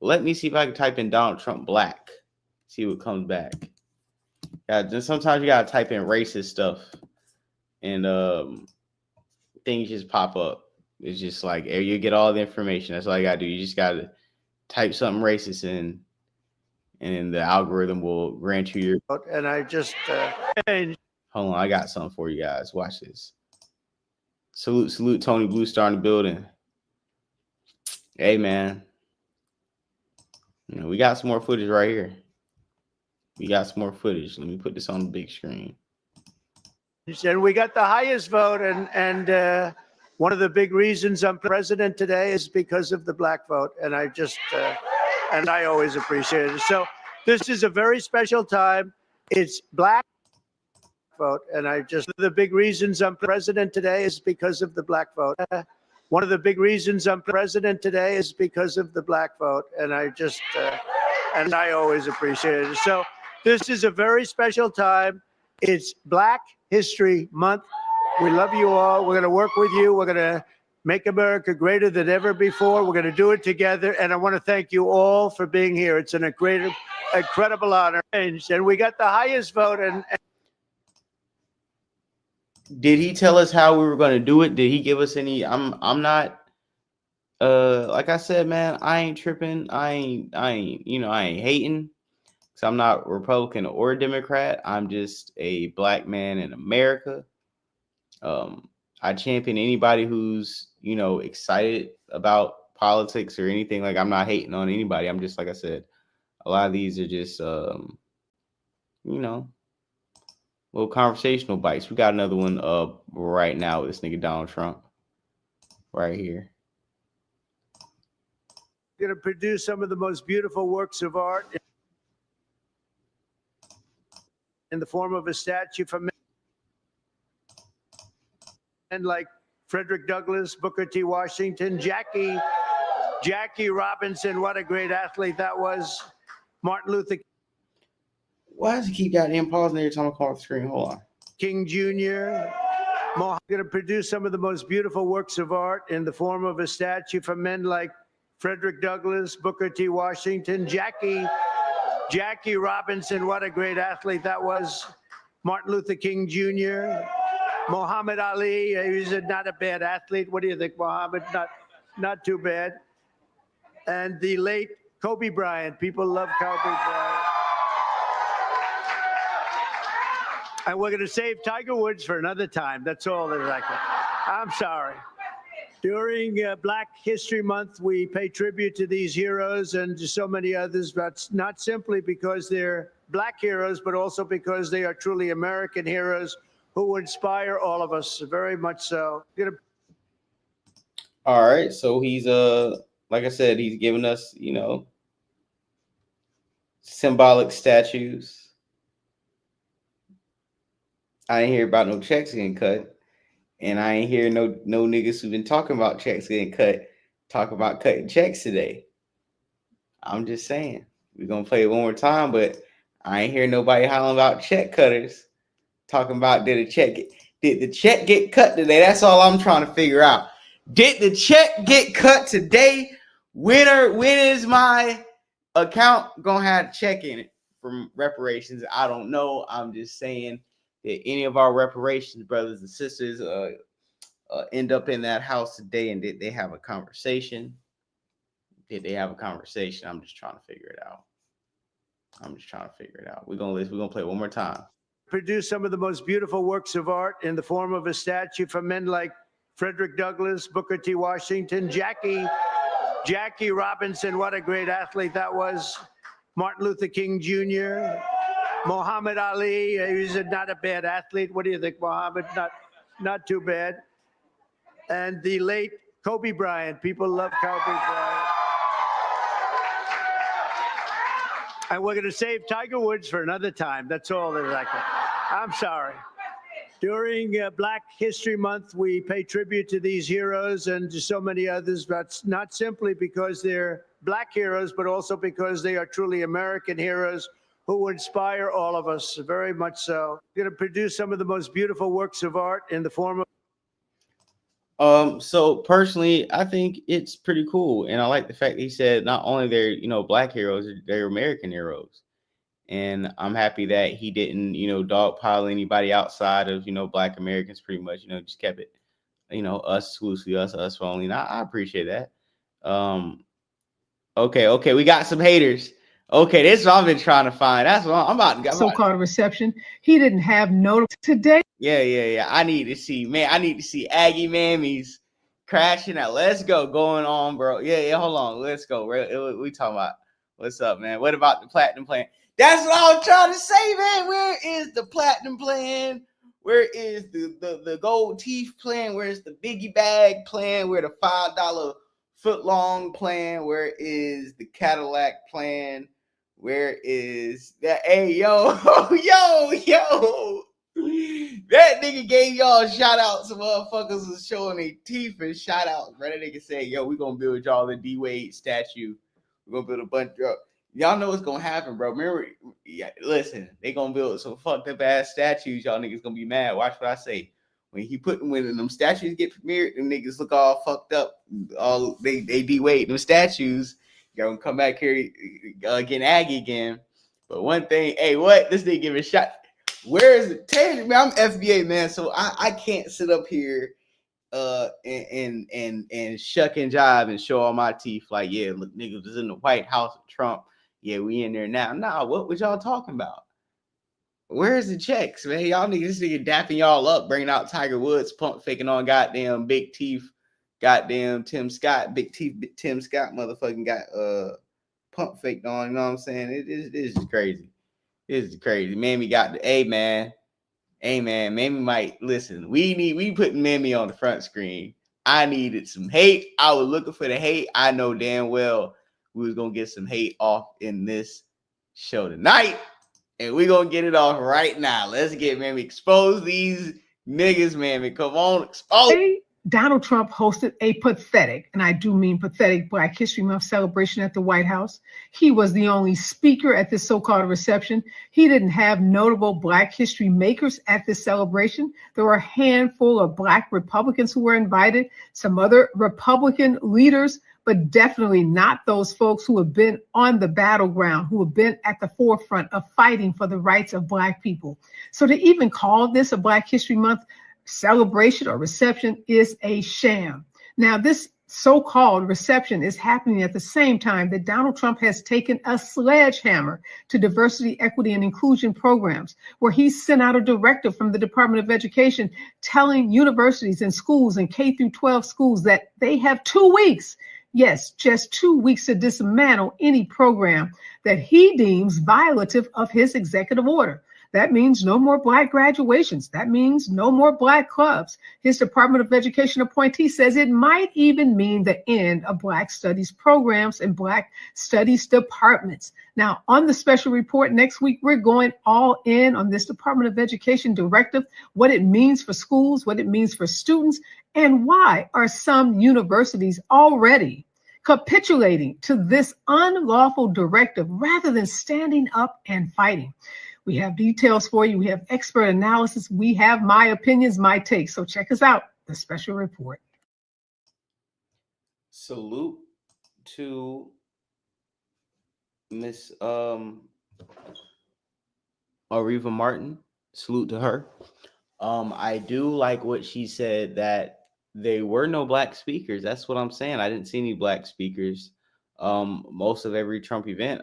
Let me see if I can type in Donald Trump Black. See what comes back. Yeah, just sometimes you gotta type in racist stuff, and things just pop up. It's just like you get all the information. That's all you gotta do. You just gotta type something racist in, and the algorithm will grant you your. And I just Hold on, I got something for you guys. Watch this. Salute Tony Blue Star in the building. Hey man, you know we got some more footage right here. Let me put this on the big screen. And we got the highest vote, and one of the big reasons I'm president today is because of the black vote, and I just and I always appreciate it. So this is a very special time. It's black vote, and I just the big reasons I'm president today is because of the black vote. One of the big reasons I'm president today is because of the black vote, and I just and I always appreciate it. So this is a very special time. It's Black History Month. We love you all. We're going to work with you. We're going to make America greater than ever before. We're going to do it together. And I want to thank you all for being here. It's an incredible honor. And we got the highest vote. And did he tell us how we were going to do it? Did he give us any? I'm not. Like I said, man, I ain't tripping. I ain't hating. So I'm not Republican or Democrat. I'm just a black man in America. I champion anybody who's, excited about politics or anything. Like I'm not hating on anybody. I'm just, like I said, a lot of these are just, little conversational bites. We got another one right now with this nigga Donald Trump right here. going to produce some of the most beautiful works of art in the form of a statue from men like Frederick Douglass, Booker T. Washington, Jackie Robinson. What a great athlete that was. Martin Luther Why does he keep goddamn pausing every time I call the screen? Hold on. King Jr. Going to produce some of the most beautiful works of art in the form of a statue from men like Frederick Douglass, Booker T. Washington, Jackie Robinson. What a great athlete that was. Martin Luther King Jr. Muhammad Ali. He's not a bad athlete. What do you think, Muhammad? Not too bad. And the late Kobe Bryant. People love Kobe Bryant. And we're going to save Tiger Woods for another time. That's all that I can. I'm sorry. During Black History Month, we pay tribute to these heroes and to so many others, but not simply because they're black heroes, but also because they are truly American heroes who inspire all of us, very much so. All right, so he's like I said, he's giving us, symbolic statues. I ain't hear about no checks getting cut. And I ain't hear no niggas who've been talking about checks getting cut talk about cutting checks today. I'm just saying. We're gonna play it one more time, but I ain't hear nobody hollering about check cutters talking about did the check get cut today? That's all I'm trying to figure out. Did the check get cut today? When is my account gonna have a check in it from reparations? I don't know. I'm just saying that any of our reparations brothers and sisters end up in that house today, and did they have a conversation? I'm just trying to figure it out. We're gonna play one more time. Produce some of the most beautiful works of art in the form of a statue from men like Frederick Douglass, Booker T. Washington, Jackie Robinson. What a great athlete that was. Martin Luther King Jr. Muhammad Ali. He's not a bad athlete. What do you think, Muhammad? Not too bad. And the late Kobe Bryant. People love Kobe Bryant. And we're going to save Tiger Woods for another time. That's all that I can. I'm sorry. During Black History Month, we pay tribute to these heroes and to so many others, but not simply because they're Black heroes, but also because they are truly American heroes who inspire all of us, very much so. We're going to produce some of the most beautiful works of art in the form of. So personally, I think it's pretty cool, and I like the fact that he said not only they're Black heroes, they're American heroes, and I'm happy that he didn't dogpile anybody outside of Black Americans. Pretty much, just kept it us exclusively, us only. And I appreciate that. Okay, we got some haters. Okay, this is what I've been trying to find. That's what I'm about to get. So-called reception. He didn't have notable today. Yeah. I need to see, man. I need to see Aggie Mammies crashing out. Let's go. Going on, bro. Yeah. Hold on. Let's go. We talking about what's up, man. What about the platinum plan? That's what I was trying to say, man. Where is the platinum plan? Where is the gold teeth plan? Where is the biggie bag plan? Where the $5 foot-long plan? Where is the Cadillac plan? Where is that? Hey, yo. That nigga gave y'all a shout out. Some motherfuckers was showing their teeth and shout outs. Right? That nigga said, yo, we gonna build y'all the D-Wade statue. We're gonna build a bunch of y'all know what's gonna happen, bro. Remember, listen, they gonna build some fucked up ass statues. Y'all niggas gonna be mad. Watch what I say. When them statues get premiered, them niggas look all fucked up. All they D-Wade them statues. Y'all gonna come back here getting Aggie again. But one thing, hey, what? This nigga give a shot. Where is it? Man, I'm FBA, man, so I can't sit up here and shuck and jive and show all my teeth like, yeah, look, niggas was in the White House with Trump. Yeah, we in there now. Nah, what was y'all talking about? Where's the checks, man? Y'all niggas, this nigga dapping y'all up, bringing out Tiger Woods, pump faking on goddamn big teeth, goddamn Tim Scott, big teeth, Tim Scott motherfucking got pump faked on, you know what I'm saying? It is crazy. This is crazy. Mammy got the man. Hey man, Mammy might listen. We putting Mammy on the front screen. I needed some hate. I was looking for the hate. I know damn well we was gonna get some hate off in this show tonight. And we're gonna get it off right now. Let's get Mammy expose these niggas, Mammy. Come on, expose. Donald Trump hosted a pathetic, and I do mean pathetic, Black History Month celebration at the White House. He was the only speaker at this so-called reception. He didn't have notable Black history makers at this celebration. There were a handful of Black Republicans who were invited, some other Republican leaders, but definitely not those folks who have been on the battleground, who have been at the forefront of fighting for the rights of Black people. So to even call this a Black History Month celebration or reception is a sham. Now, this so-called reception is happening at the same time that Donald Trump has taken a sledgehammer to diversity, equity, and inclusion programs, where he sent out a directive from the Department of Education telling universities and schools and K through 12 schools that they have 2 weeks. Yes, just 2 weeks to dismantle any program that he deems violative of his executive order. That means no more Black graduations. That means no more Black clubs. His Department of Education appointee says it might even mean the end of Black studies programs and Black studies departments. Now, on the special report next week, we're going all in on this Department of Education directive, what it means for schools, what it means for students, and why are some universities already capitulating to this unlawful directive rather than standing up and fighting. We have details for you. We have expert analysis. We have my opinions, my takes. So check us out, the special report. Salute to Miss Ariva Martin. Salute to her. I do like what she said, that there were no Black speakers. That's what I'm saying. I didn't see any Black speakers. Most of every Trump event,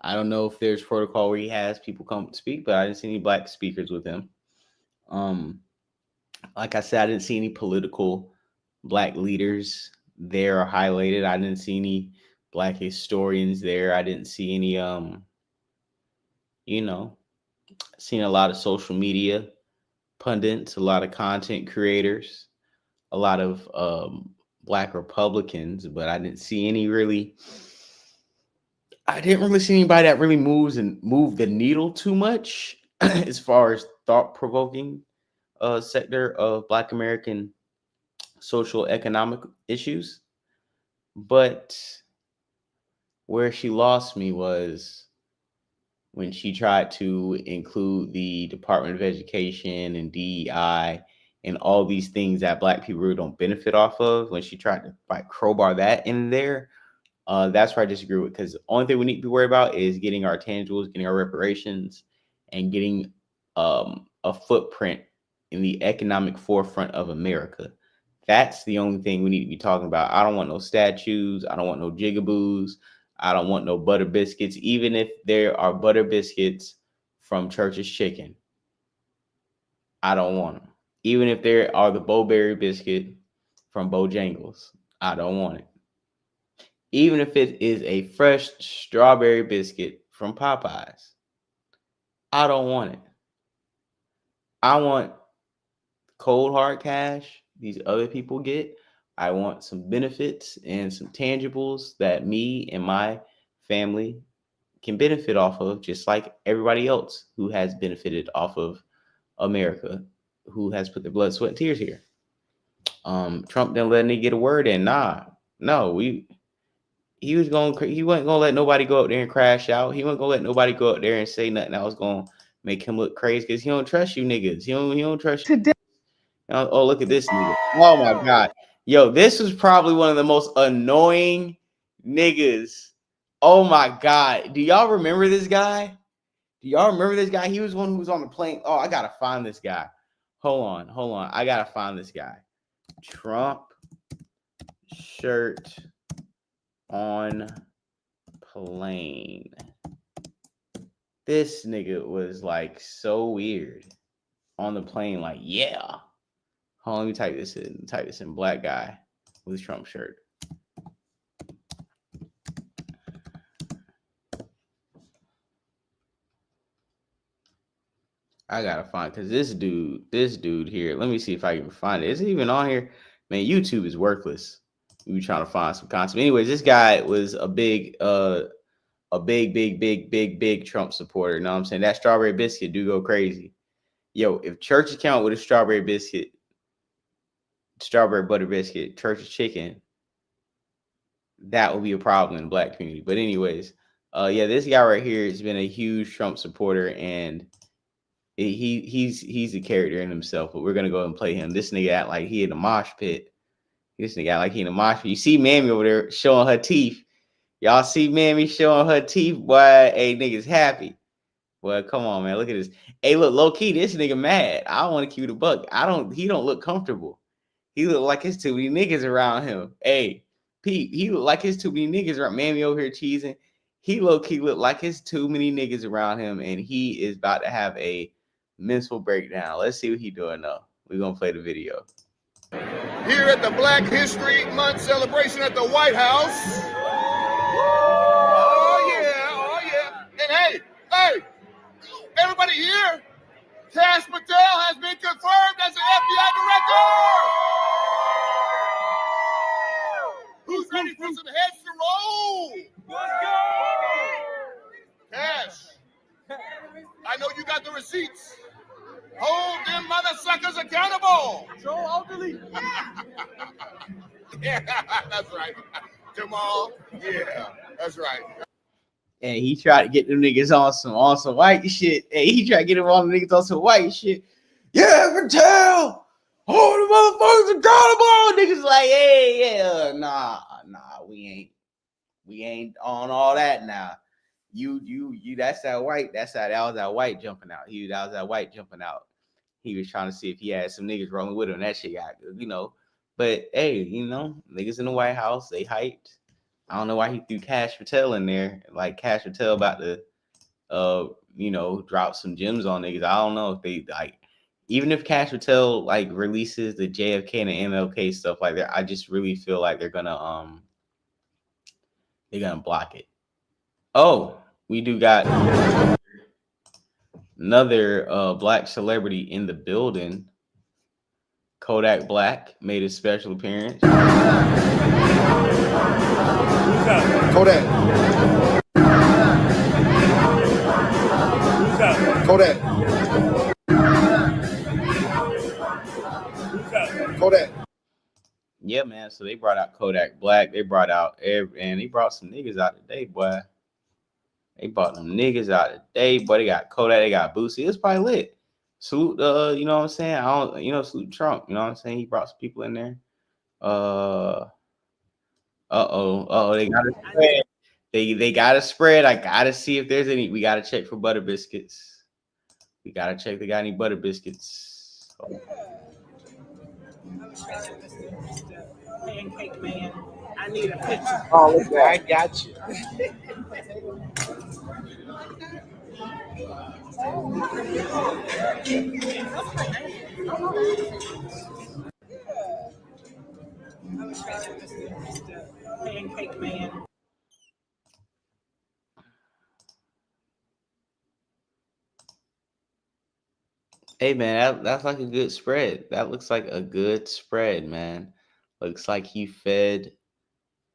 I don't know if there's protocol where he has people come speak, but I didn't see any Black speakers with him. Like I said, I didn't see any political Black leaders there or highlighted. I didn't see any Black historians there. I didn't see any, seen a lot of social media pundits, a lot of content creators, a lot of Black Republicans, but I didn't see any really I didn't really see anybody that really move the needle too much as far as thought-provoking sector of Black American social economic issues. But where she lost me was when she tried to include the Department of Education and DEI and all these things that Black people really don't benefit off of. When she tried to like crowbar that in there, that's where I disagree with, because the only thing we need to be worried about is getting our tangibles, getting our reparations, and getting a footprint in the economic forefront of America. That's the only thing we need to be talking about. I don't want no statues. I don't want no jigaboos. I don't want no butter biscuits, even if there are butter biscuits from Church's Chicken. I don't want them. Even if there are the Bowberry biscuit from Bojangles, I don't want it. Even if it is a fresh strawberry biscuit from Popeyes, I don't want it. I want cold hard cash these other people get. I want some benefits and some tangibles that me and my family can benefit off of, just like everybody else who has benefited off of America, who has put their blood, sweat, and tears here. Trump didn't let me get a word in. He wasn't gonna let nobody go up there and crash out. He wasn't gonna let nobody go up there and say nothing that was gonna make him look crazy, because he don't trust you niggas. He don't trust you. Today. Oh, look at this nigga. Oh my God. Yo, this was probably one of the most annoying niggas. Oh my God. Do y'all remember this guy? He was one who was on the plane. Oh, I gotta find this guy. Hold on. I gotta find this guy. Trump shirt on plane. This nigga was like so weird on the plane. Like, yeah. Hold on, let me type this in. Black guy with Trump shirt. I gotta find, because this dude here. Let me see if I can find it. Is it even on here? Man, YouTube is worthless. We trying to find some content. Anyways, this guy was a big Trump supporter. You know what I'm saying? That strawberry biscuit do go crazy. Yo, if Church's count with a strawberry butter biscuit, Church's Chicken, that would be a problem in the Black community. But anyways, yeah, this guy right here has been a huge Trump supporter, and he's a character in himself. But we're gonna go and play him. This nigga act like he in a mosh pit. You see Mammy over there showing her teeth. Y'all see Mammy showing her teeth, boy. Hey, niggas happy. Boy, come on, man. Look at this. Hey, look, low key, this nigga mad. I don't want to keep it a buck. He don't look comfortable. He look like his too many niggas around him. Hey, Pete, he look like his too many niggas around. Mammy over here cheesing. He low key look like his too many niggas around him, and he is about to have a mental breakdown. Let's see what he doing though. We're gonna play the video. Here at the Black History Month celebration at the White House. Oh yeah. And hey, everybody here, Cash Patel has been confirmed as an FBI director. Who's ready for some heads to roll? Let's go! Cash, I know you got the receipts. Hold them mother suckers accountable. Joe, I'll delete. Yeah, that's right. Jamal, yeah, that's right. And he tried to get them niggas on some white shit. Hey, he tried to get them all the niggas on some white shit. Yeah, Patel, hold the motherfuckers accountable. Niggas like, hey, yeah, nah, we ain't on all that now. You, that was that white jumping out. He was trying to see if he had some niggas rolling with him. That shit got, But hey, niggas in the White House, they hyped. I don't know why he threw Cash Patel in there. Like Cash Patel about to, drop some gems on niggas. I don't know if they even if Cash Patel releases the JFK and the MLK stuff like that. I just really feel like they're gonna block it. Oh, we do got another Black celebrity in the building. Kodak Black made a special appearance. Kodak. Kodak. Kodak. Yeah, man. So they brought out Kodak Black. They brought out and they brought some niggas out today, boy. They brought them niggas out today, boy. They got Kodak. They got Boosie. It's probably lit. Salute, you know what I'm saying? I don't, salute Trump. You know what I'm saying? He brought some people in there. They got a spread. They got a spread. I gotta see if there's any. We gotta check for butter biscuits. We gotta check if they got any butter biscuits. Pancake man, I need a picture. Oh, I got you. Pancake man. Hey man, that's like a good spread. That looks like a good spread, man. Looks like he fed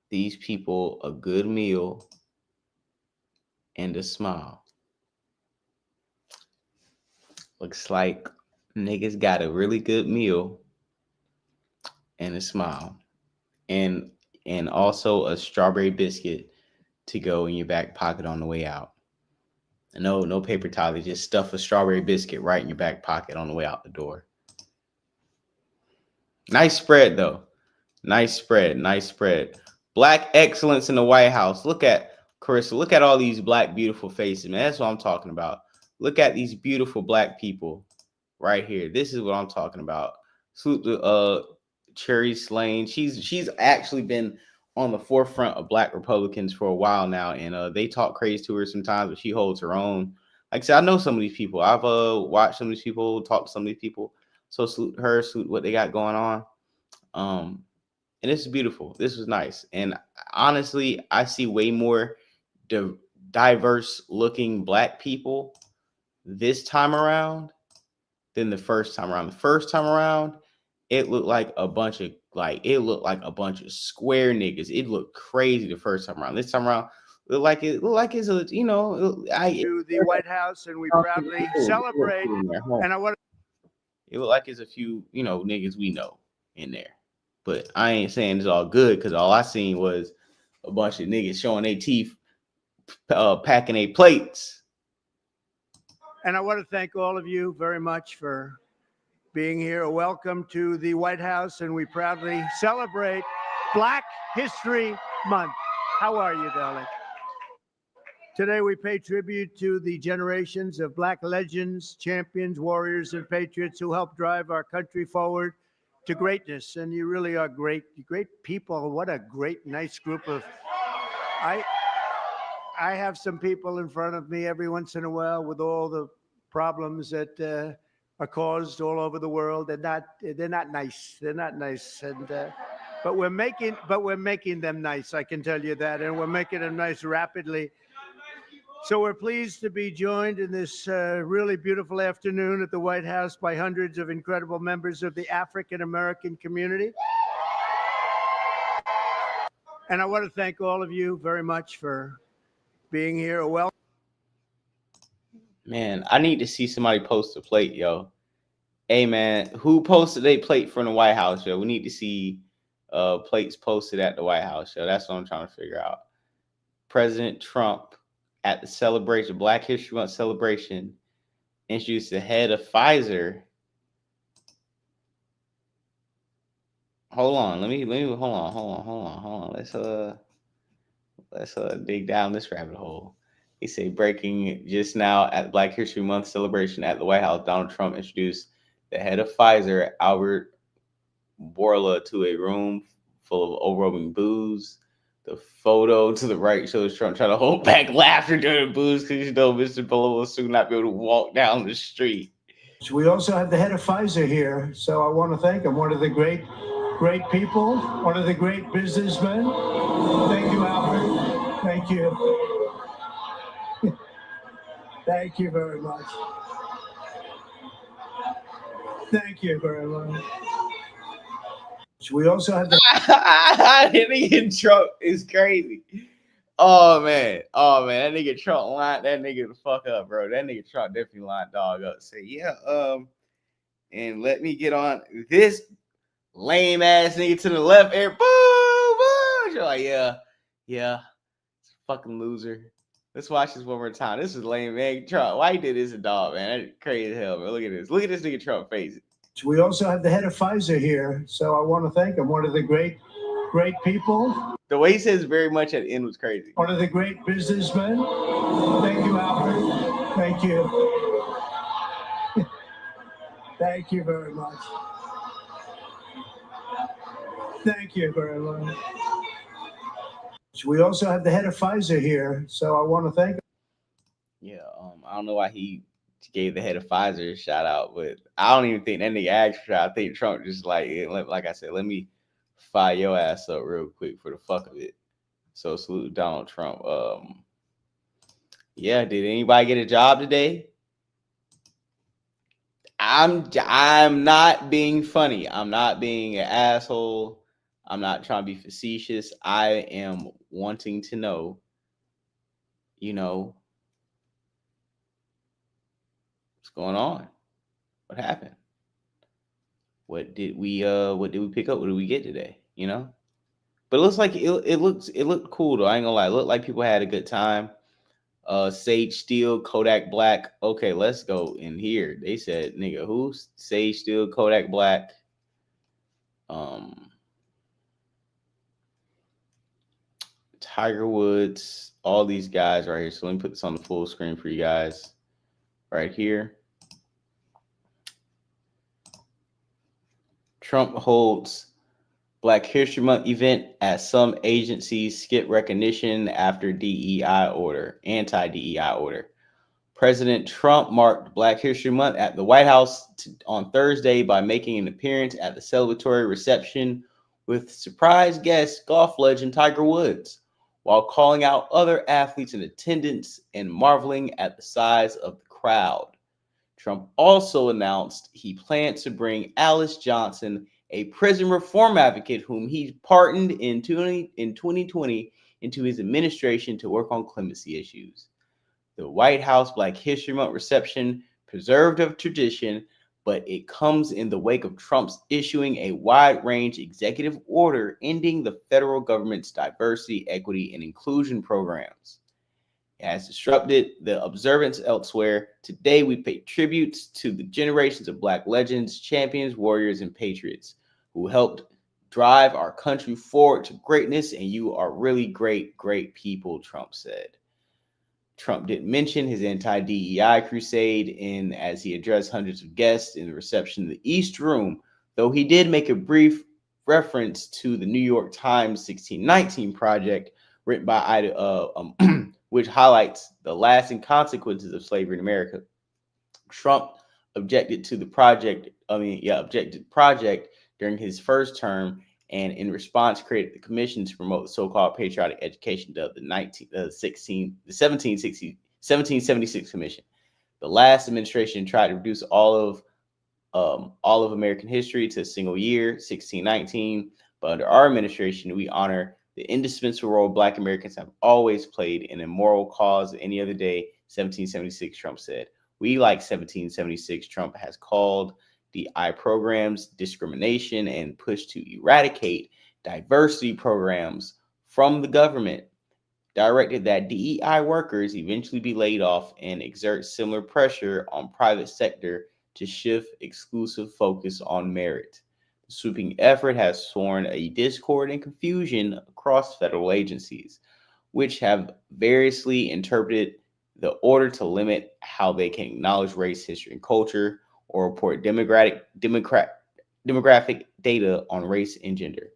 these people a good meal and a smile. Looks like niggas got a really good meal and a smile. And also a strawberry biscuit to go in your back pocket on the way out. No paper towel. They just stuff a strawberry biscuit right in your back pocket on the way out the door. Nice spread, though. Nice spread. Nice spread. Black excellence in the White House. Look at Carissa. Look at all these black beautiful faces, man. That's what I'm talking about. Look at these beautiful black people right here. This is what I'm talking about. Salute to Cherry Slane. She's actually been on the forefront of black Republicans for a while now, and they talk crazy to her sometimes, but she holds her own. Like I said, I know some of these people. I've watched some of these people, talked to some of these people. So salute her, salute what they got going on. And this is beautiful. This was nice. And honestly, I see way more diverse looking black people this time around than the first time around. The first time around, it looked like a bunch of square niggas. It looked crazy the first time around. This time around, it looked like it's a, to the White House, and we proudly celebrate. And it looked like it's a few, niggas we know in there. But I ain't saying it's all good, because all I seen was a bunch of niggas showing their teeth, packing their plates. And I want to thank all of you very much for being here. Welcome to the White House, and we proudly celebrate Black History Month. How are you, darling? Today we pay tribute to the generations of black legends, champions, warriors, and patriots who helped drive our country forward to greatness. And you really are great people. What a great, nice group of... I have some people in front of me every once in a while with all the problems that are caused all over the world. They're not nice. They're not nice. And but we're making them nice. I can tell you that, and we're making them nice rapidly. So we're pleased to be joined in this really beautiful afternoon at the White House by hundreds of incredible members of the African American community. And I want to thank all of you very much for being here. Well, man, I need to see somebody post a plate, yo. Hey, man, who posted a plate from the White House, yo? We need to see plates posted at the White House, yo. That's what I'm trying to figure out. President Trump at the celebration, Black History Month celebration, introduced the head of Pfizer. Hold on, hold on. Let's dig down this rabbit hole. He said, breaking just now at Black History Month celebration at the White House, Donald Trump introduced the head of Pfizer, Albert Bourla, to a room full of overwhelming boos. The photo to the right shows Trump trying to hold back laughter during the boos because Mr. Bourla will soon not be able to walk down the street. we also have the head of Pfizer here, so I want to thank him. One of the great people, one of the great businessmen. Thank you, Albert. Thank you. Thank you very much. Thank you very much. We also have the Hitting Trump is crazy. Oh man, that nigga Trump lined that nigga the fuck up, bro. That nigga Trump definitely lined dog up. Say, yeah, and let me get on this lame ass nigga to the left air. Boo, boo. You're like, yeah, fucking loser. Let's watch this one more time. This is lame, man. Trump, why you did this to dog, man? That's crazy as hell, man. Look at this. Look at this nigga Trump face. We also have the head of Pfizer here, so I want to thank him. One of the great people. The way he says very much at the end was crazy. One of the great businessmen. Thank you, Albert. Thank you. Thank you very much. Thank you very much. We also have the head of Pfizer here, so I want to thank him. Yeah, I don't know why he gave the head of Pfizer a shout out, but I don't even think that nigga asked for it. I think Trump just like I said, let me fire your ass up real quick for the fuck of it. So salute Donald Trump. Yeah, did anybody get a job today? I'm not being funny. I'm not being an asshole. I'm not trying to be facetious. I am wanting to know, what's going on? What happened? What did we pick up? What did we get today? But it looks like it looked cool though. I ain't gonna lie. It looked like people had a good time. Sage Steel, Kodak Black. Okay, let's go in here. They said, nigga, who? Sage Steel, Kodak Black. Tiger Woods, all these guys right here. So let me put this on the full screen for you guys right here. Trump holds Black History Month event as some agencies skip recognition after anti-DEI order. President Trump marked Black History Month at the White House on Thursday by making an appearance at the celebratory reception with surprise guest golf legend Tiger Woods, while calling out other athletes in attendance and marveling at the size of the crowd. Trump also announced he plans to bring Alice Johnson, a prison reform advocate whom he pardoned in 2020, into his administration to work on clemency issues. The White House Black History Month reception preserved a tradition, but it comes in the wake of Trump's issuing a wide-range executive order ending the federal government's diversity, equity, and inclusion programs. It has disrupted the observance elsewhere. Today, we pay tributes to the generations of Black legends, champions, warriors, and patriots who helped drive our country forward to greatness, and you are really great, great people, Trump said. Trump didn't mention his anti-DEI crusade as he addressed hundreds of guests in the reception in the East Room, though he did make a brief reference to the New York Times 1619 project written by Ida, which highlights the lasting consequences of slavery in America. Trump objected to the project during his first term, and in response created the commission to promote the so-called patriotic education dubbed the 1776 Commission. The last administration tried to reduce all of American history to a single year, 1619, but under our administration, we honor the indispensable role Black Americans have always played in a moral cause any other day, 1776, Trump said. We, like 1776, Trump has called DEI programs discrimination and pushed to eradicate diversity programs from the government, directed that DEI workers eventually be laid off, and exert similar pressure on private sector to shift exclusive focus on merit. The sweeping effort has sworn a discord and confusion across federal agencies, which have variously interpreted the order to limit how they can acknowledge race, history, and culture, or report demographic data on race and gender.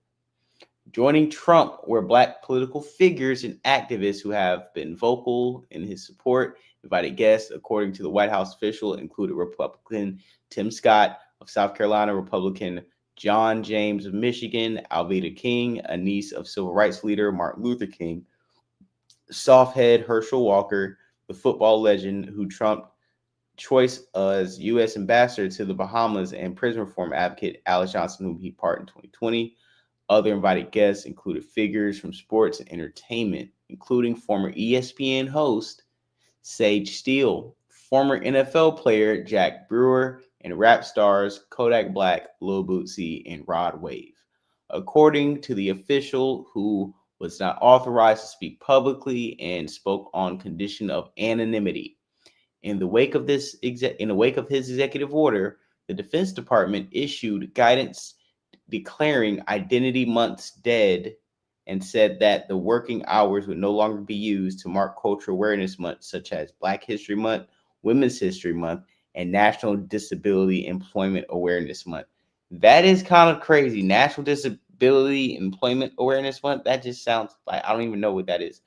Joining Trump were Black political figures and activists who have been vocal in his support. Invited guests, according to the White House official, included Republican Tim Scott of South Carolina, Republican John James of Michigan, Alveda King, a niece of civil rights leader Martin Luther King, Softhead Herschel Walker, the football legend who Trump choice as U.S. ambassador to the Bahamas, and prison reform advocate Alice Johnson, whom he pardoned in 2020. Other invited guests included figures from sports and entertainment. including former ESPN host Sage Steele, former NFL player Jack Brewer, and rap stars Kodak Black, Lil Bootsy, and Rod Wave. According to the official, who was not authorized to speak publicly and spoke on condition of anonymity. In the wake of his executive order, the Defense Department issued guidance declaring Identity Months dead and said that the working hours would no longer be used to mark cultural awareness months such as Black History Month, Women's History Month, and National Disability Employment Awareness Month. That is kind of crazy. National Disability Employment Awareness Month, that just sounds like, I don't even know what that is.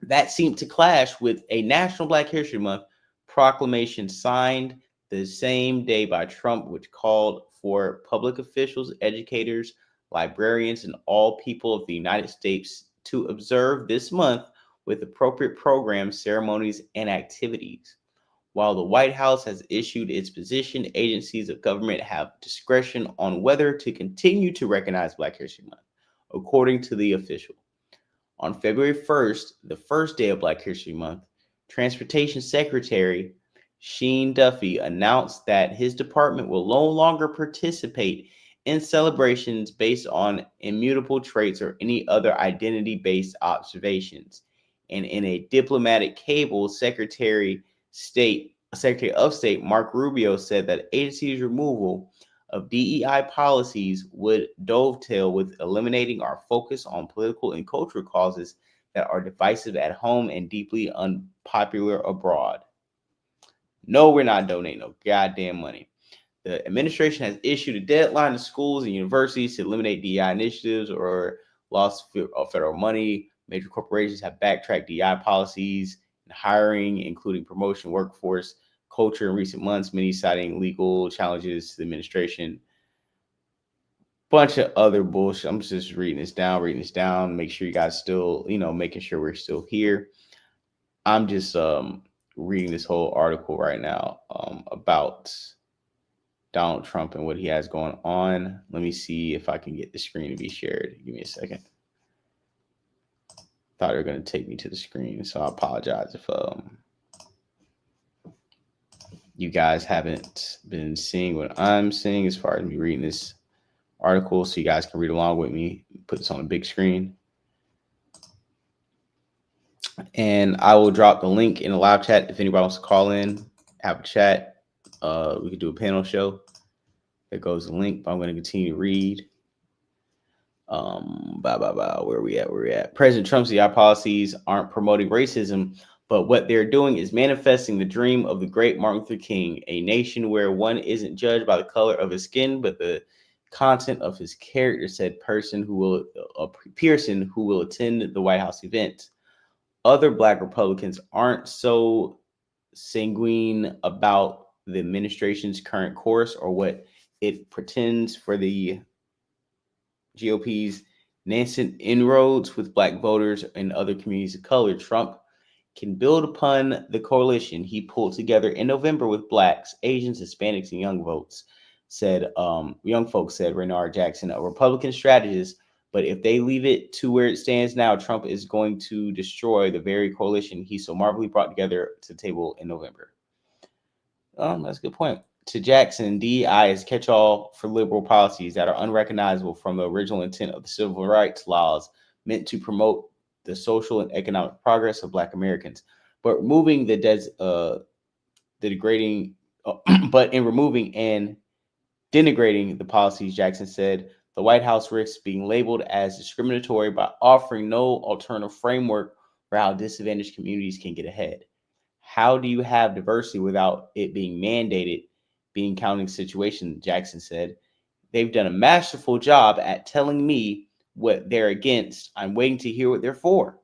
That seemed to clash with a National Black History Month proclamation signed the same day by Trump, which called for public officials, educators, librarians, and all people of the United States to observe this month with appropriate programs, ceremonies, and activities. While the White House has issued its position, agencies of government have discretion on whether to continue to recognize Black History Month, according to the official. On February 1st, the first day of Black History Month, Transportation Secretary Sheen Duffy announced that his department will no longer participate in celebrations based on immutable traits or any other identity-based observations. And in a diplomatic cable, Secretary of State Mark Rubio said that agency's removal of DEI policies would dovetail with eliminating our focus on political and cultural causes that are divisive at home and deeply unpopular abroad. No, we're not donating no goddamn money. The administration has issued a deadline to schools and universities to eliminate DEI initiatives or lost of federal money. Major corporations have backtracked DEI policies and hiring, including promotion, workforce, culture in recent months, many citing legal challenges to the administration. Bunch of other bullshit. I'm just reading this down. Make sure you guys still, making sure we're still here. I'm just reading this whole article right now about Donald Trump and what he has going on. Let me see if I can get the screen to be shared. Give me a second. Thought they were going to take me to the screen, so I apologize if you guys haven't been seeing what I'm seeing as far as me reading this article, so you guys can read along with me. Put this on a big screen. And I will drop the link in the live chat if anybody wants to call in, have a chat. We could do a panel show. There goes the link, but I'm going to continue to read. Where we at? President Trump's DEI policies aren't promoting racism, but what they're doing is manifesting the dream of the great Martin Luther King, a nation where one isn't judged by the color of his skin, but the content of his character, said Pearson, who will attend the White House event. Other Black Republicans aren't so sanguine about the administration's current course or what it pretends for the GOP's nascent inroads with Black voters and other communities of color. Trump can build upon the coalition he pulled together in November with Blacks, Asians, Hispanics, and young folks, said Renard Jackson, a Republican strategist. But if they leave it to where it stands now, Trump is going to destroy the very coalition he so marvelously brought together to the table in November. That's a good point. To Jackson, DEI is catch-all for liberal policies that are unrecognizable from the original intent of the civil rights laws meant to promote the social and economic progress of Black Americans. But in removing and denigrating the policies, Jackson said, the White House risks being labeled as discriminatory by offering no alternative framework for how disadvantaged communities can get ahead. How do you have diversity without it being mandated, being counting situation, Jackson said. They've done a masterful job at telling me what they're against. I'm waiting to hear what they're for.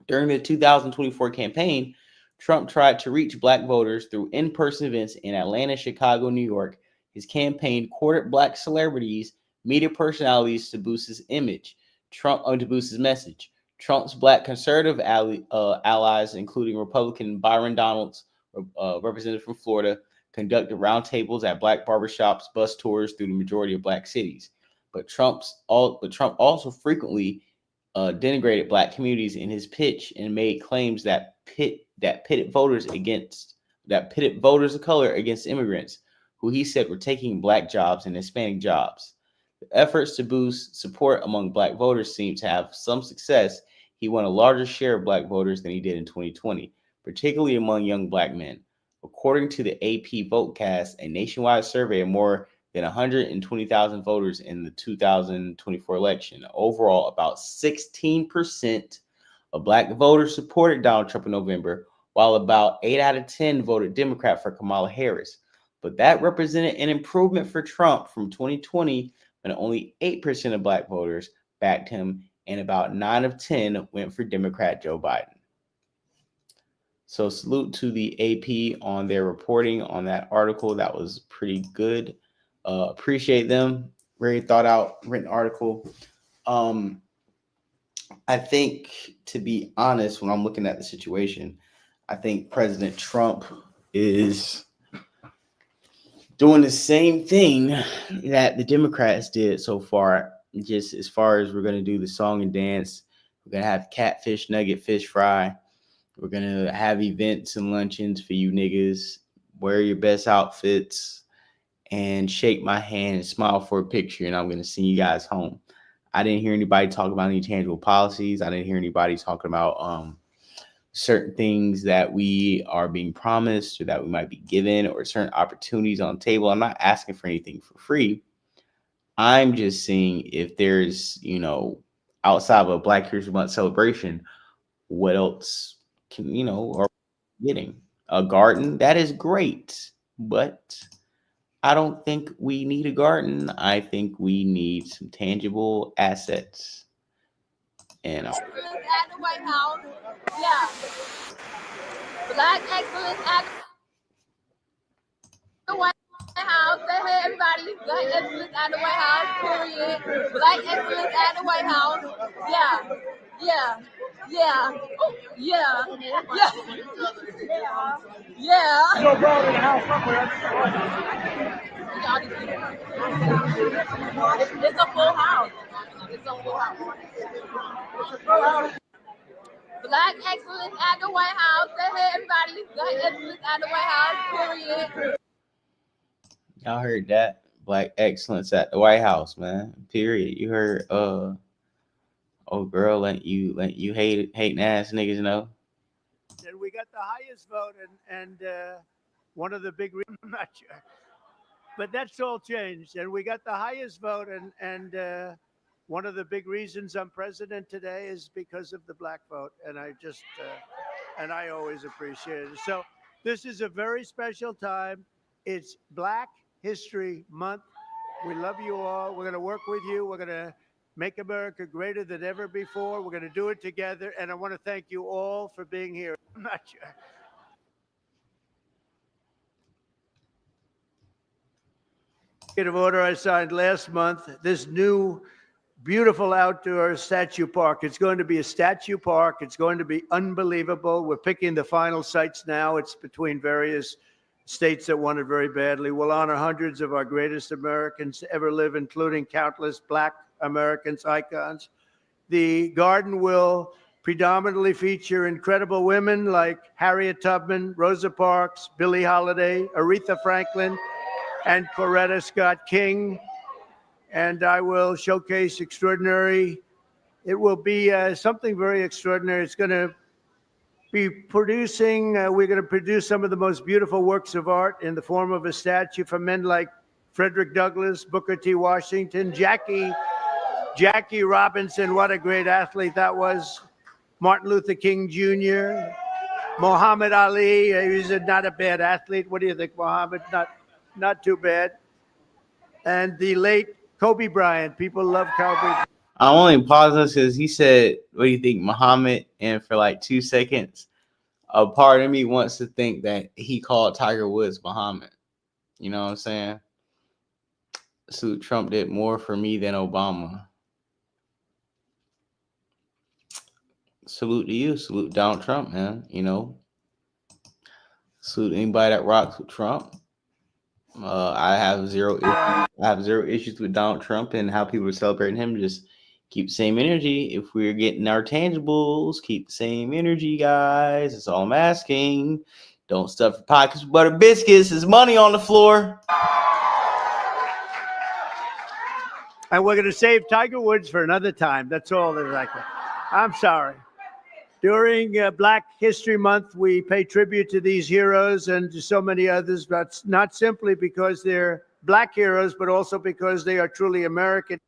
During the 2024 campaign, Trump tried to reach Black voters through in-person events in Atlanta, Chicago, New York. His campaign courted Black celebrities, media personalities to boost his image, to boost his message. Trump's Black conservative allies, including Republican Byron Donalds, representative from Florida, conducted roundtables at Black barbershops, bus tours through the majority of Black cities. But Trump also frequently denigrated black communities in his pitch and made claims that pitted voters of color against immigrants, who he said were taking black jobs and Hispanic jobs. The efforts to boost support among black voters seemed to have some success. He won a larger share of black voters than he did in 2020, particularly among young black men. According to the AP Votecast, a nationwide survey of more than 120,000 voters in the 2024 election, overall, about 16% of black voters supported Donald Trump in November, while about 8 out of 10 voted Democrat for Kamala Harris. But that represented an improvement for Trump from 2020, when only 8% of black voters backed him, and about 9 of 10 went for Democrat Joe Biden. So salute to the AP on their reporting on that article. That was pretty good. Appreciate them. Very thought out, written article. I think, to be honest, when I'm looking at the situation, I think President Trump is doing the same thing that the Democrats did so far. Just as far as we're going to do the song and dance, we're going to have catfish nugget fish fry. We're going to have events and luncheons for you niggas. Wear your best outfits and shake my hand and smile for a picture, and I'm going to send you guys home. I didn't hear anybody talk about any tangible policies. I didn't hear anybody talking about certain things that we are being promised or that we might be given, or certain opportunities on the table. I'm not asking for anything for free. I'm just seeing if there's, outside of a Black History Month celebration, what else can, are getting? A garden, that is great, but I don't think we need a garden. I think we need some tangible assets. And at the White House, yeah. Black excellence at the White House. Say hey everybody. Black excellence at the White House. Period. Black excellence at the White House. Yeah. Yeah. Yeah. Oh, yeah. Yeah. Yeah. So proud of the house somewhere. It's a full house. It's a full house. Black excellence at the White House. Say hey everybody. Black excellence at the White House. Period. Y'all heard that? Black excellence at the White House, man. Period. You heard old girl let you hating ass niggas know. And we got the highest vote, and one of the big reasons, but that's all changed. And we got the highest vote, and one of the big reasons I'm president today is because of the black vote. And I just, and I always appreciate it. So this is a very special time. It's Black History Month. We love you all. We're going to work with you. We're going to make America greater than ever before. We're going to do it together. And I want to thank you all for being here. I'm not sure. Executive order I signed last month, this new beautiful outdoor statue park. It's going to be a statue park. It's going to be unbelievable. We're picking the final sites now. It's between various states that want it very badly. We'll honor hundreds of our greatest Americans to ever live, including countless Black Americans, icons. The garden will predominantly feature incredible women like Harriet Tubman, Rosa Parks, Billie Holiday, Aretha Franklin, and Coretta Scott King. And I will showcase extraordinary. It will be something very extraordinary. It's going to be producing, we're going to produce some of the most beautiful works of art in the form of a statue from men like Frederick Douglass, Booker T. Washington, Jackie Robinson, what a great athlete that was, Martin Luther King Jr., Muhammad Ali, he's not a bad athlete. What do you think, Muhammad? Not too bad. And the late Kobe Bryant. People love Kobe. I only pause this because he said, what do you think, Muhammad? And for like 2 seconds, a part of me wants to think that he called Tiger Woods Muhammad. You know what I'm saying? So Trump did more for me than Obama. Salute to you. Salute Donald Trump, man. Salute anybody that rocks with Trump. I have zero issues with Donald Trump and how people are celebrating him. Just Keep the same energy. If we're getting our tangibles, keep the same energy, guys. That's all I'm asking. Don't stuff your pockets with butter biscuits. There's money on the floor. And we're going to save Tiger Woods for another time. That's all that I can. I'm sorry. During Black History Month, we pay tribute to these heroes and to so many others, but not simply because they're Black heroes, but also because they are truly American.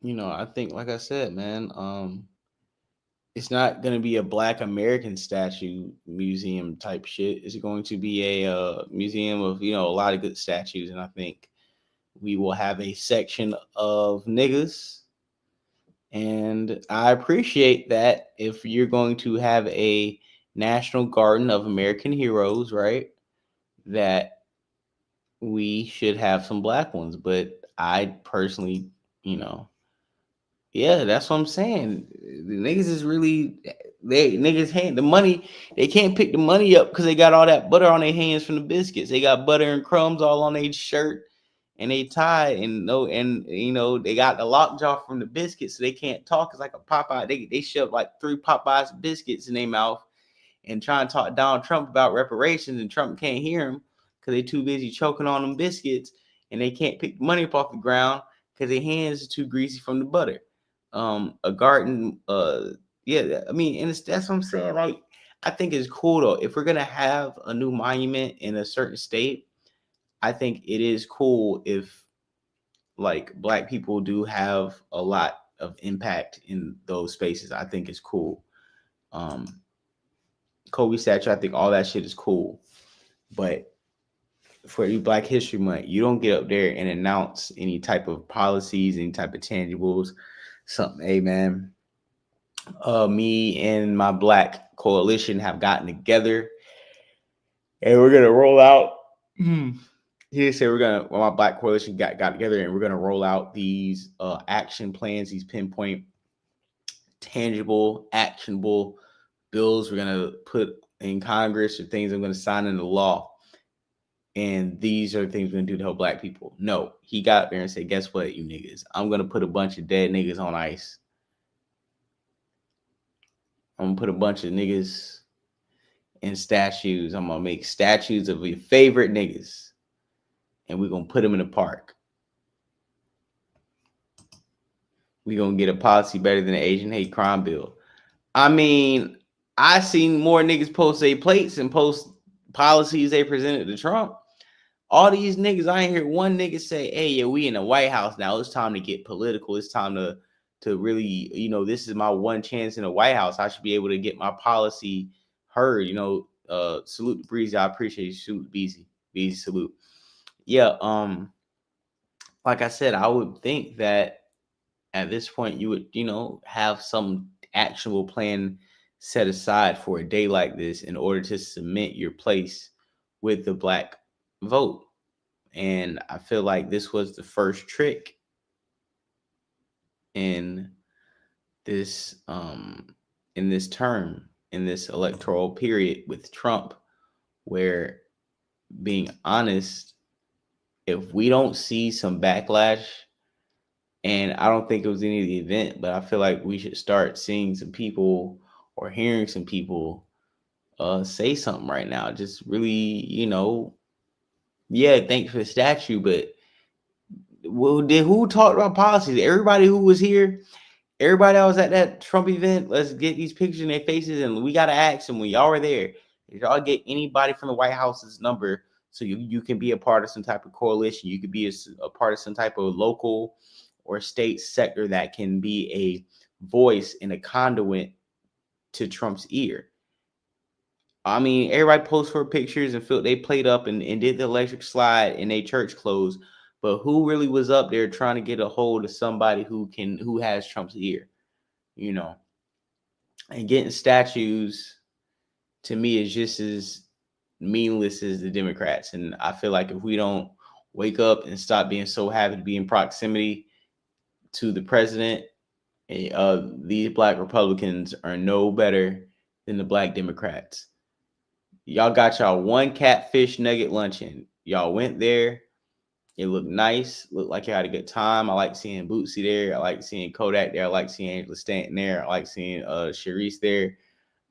I think, like I said, man, it's not going to be a Black American statue museum type shit. It's going to be a museum of, a lot of good statues. And I think we will have a section of niggas. And I appreciate that if you're going to have a National Garden of American Heroes, right, that we should have some Black ones. But I personally, yeah, that's what I'm saying. The niggas is really, niggas hand the money. They can't pick the money up because they got all that butter on their hands from the biscuits. They got butter and crumbs all on their shirt and they tie and they got the lockjaw from the biscuits, so they can't talk. It's like a Popeye. They shove like 3 Popeyes biscuits in their mouth and try and talk Donald Trump about reparations, and Trump can't hear him because they too busy choking on them biscuits, and they can't pick the money up off the ground because their hands are too greasy from the butter. A garden, yeah, I mean, and that's what I'm saying. Like, I think it's cool though. If we're gonna have a new monument in a certain state, I think it is cool if like Black people do have a lot of impact in those spaces. I think it's cool. Kobe statue, I think all that shit is cool. But for the Black History Month, you don't get up there and announce any type of policies, any type of tangibles, something. Hey man, me and my Black coalition have gotten together and we're gonna roll out. He said my Black coalition got together and we're gonna roll out these action plans, these pinpoint, tangible, actionable bills we're gonna put in Congress, or things I'm gonna sign into law. And these are the things we're gonna do to help Black people. No, he got there and said, guess what, you niggas? I'm gonna put a bunch of dead niggas on ice. I'm gonna put a bunch of niggas in statues. I'm gonna make statues of your favorite niggas. And we're going to put them in the park. We're going to get a policy better than the Asian hate crime bill. I mean, I seen more niggas post their plates and post policies they presented to Trump. All these niggas, I ain't hear one nigga say, hey, yeah, we in the White House now. It's time to get political. It's time to really, this is my one chance in the White House. I should be able to get my policy heard. Salute to Breezy. I appreciate you. Salute Beezy. Beezy, salute. Yeah, like I said, I would think that at this point you would, have some actionable plan set aside for a day like this in order to cement your place with the Black vote. And I feel like this was the first trick in this term, in this electoral period with Trump, where, being honest, if we don't see some backlash, and I don't think it was any of the event, but I feel like we should start seeing some people or hearing some people say something right now. Just really, yeah, thanks for the statue, but who talked about policies? Everybody who was here, everybody that was at that Trump event, let's get these pictures in their faces, and we got to ask them when y'all were there, did y'all get anybody from the White House's number? So you can be a part of some type of coalition. You could be a part of some type of local or state sector that can be a voice and a conduit to Trump's ear. I mean, everybody posts for pictures and felt they played up and did the electric slide in their church clothes. But who really was up there trying to get a hold of somebody who has Trump's ear, And getting statues, to me, is just as meaningless as the Democrats. And I feel like if we don't wake up and stop being so happy to be in proximity to the president, these Black Republicans are no better than the Black Democrats. Y'all got y'all one catfish nugget luncheon. Y'all went there It looked nice. Looked like you had a good time. I like seeing Bootsy there. I like seeing Kodak there. I like seeing Angela Stanton there. I like seeing Sharice there.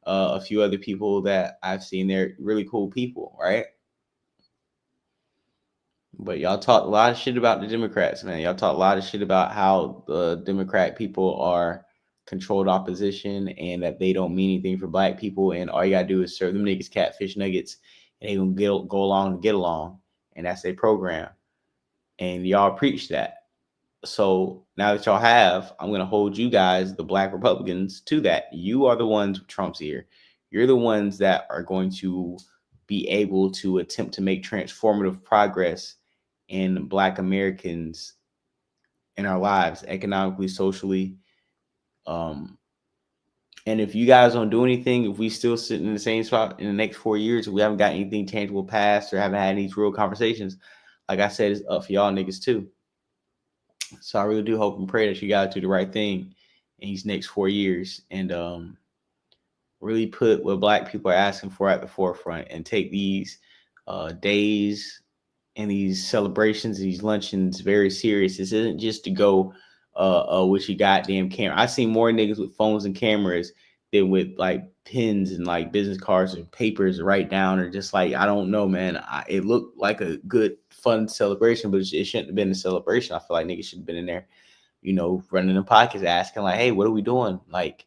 A few other people that I've seen there. Really cool people, right? But y'all talk a lot of shit about the Democrats, man. Y'all talk a lot of shit about how the Democrat people are controlled opposition and that they don't mean anything for black people. And all you gotta do is serve them niggas catfish nuggets and they gonna go along to get along. And that's their program. And y'all preach that. So now that y'all have, I'm gonna hold you guys, the black Republicans, to that. You are the ones with Trump's ear. You're the ones that are going to be able to attempt to make transformative progress in black Americans in our lives, economically, socially. And if you guys don't do anything, if we still sitting in the same spot in the next 4 years, if we haven't got anything tangible passed or haven't had any real conversations, like I said, it's up for y'all niggas too. So I really do hope and pray that you guys do the right thing in these next 4 years and really put what black people are asking for at the forefront and take these days and these celebrations, these luncheons very serious. This isn't just to go with your goddamn camera. I see more niggas with phones and cameras than with like pens and like business cards and papers to write down, or just like, I don't know, man. It looked like a good, fun celebration, but it shouldn't have been a celebration. I feel like niggas should have been in there, you know, running the pockets, asking like, hey, what are we doing? Like,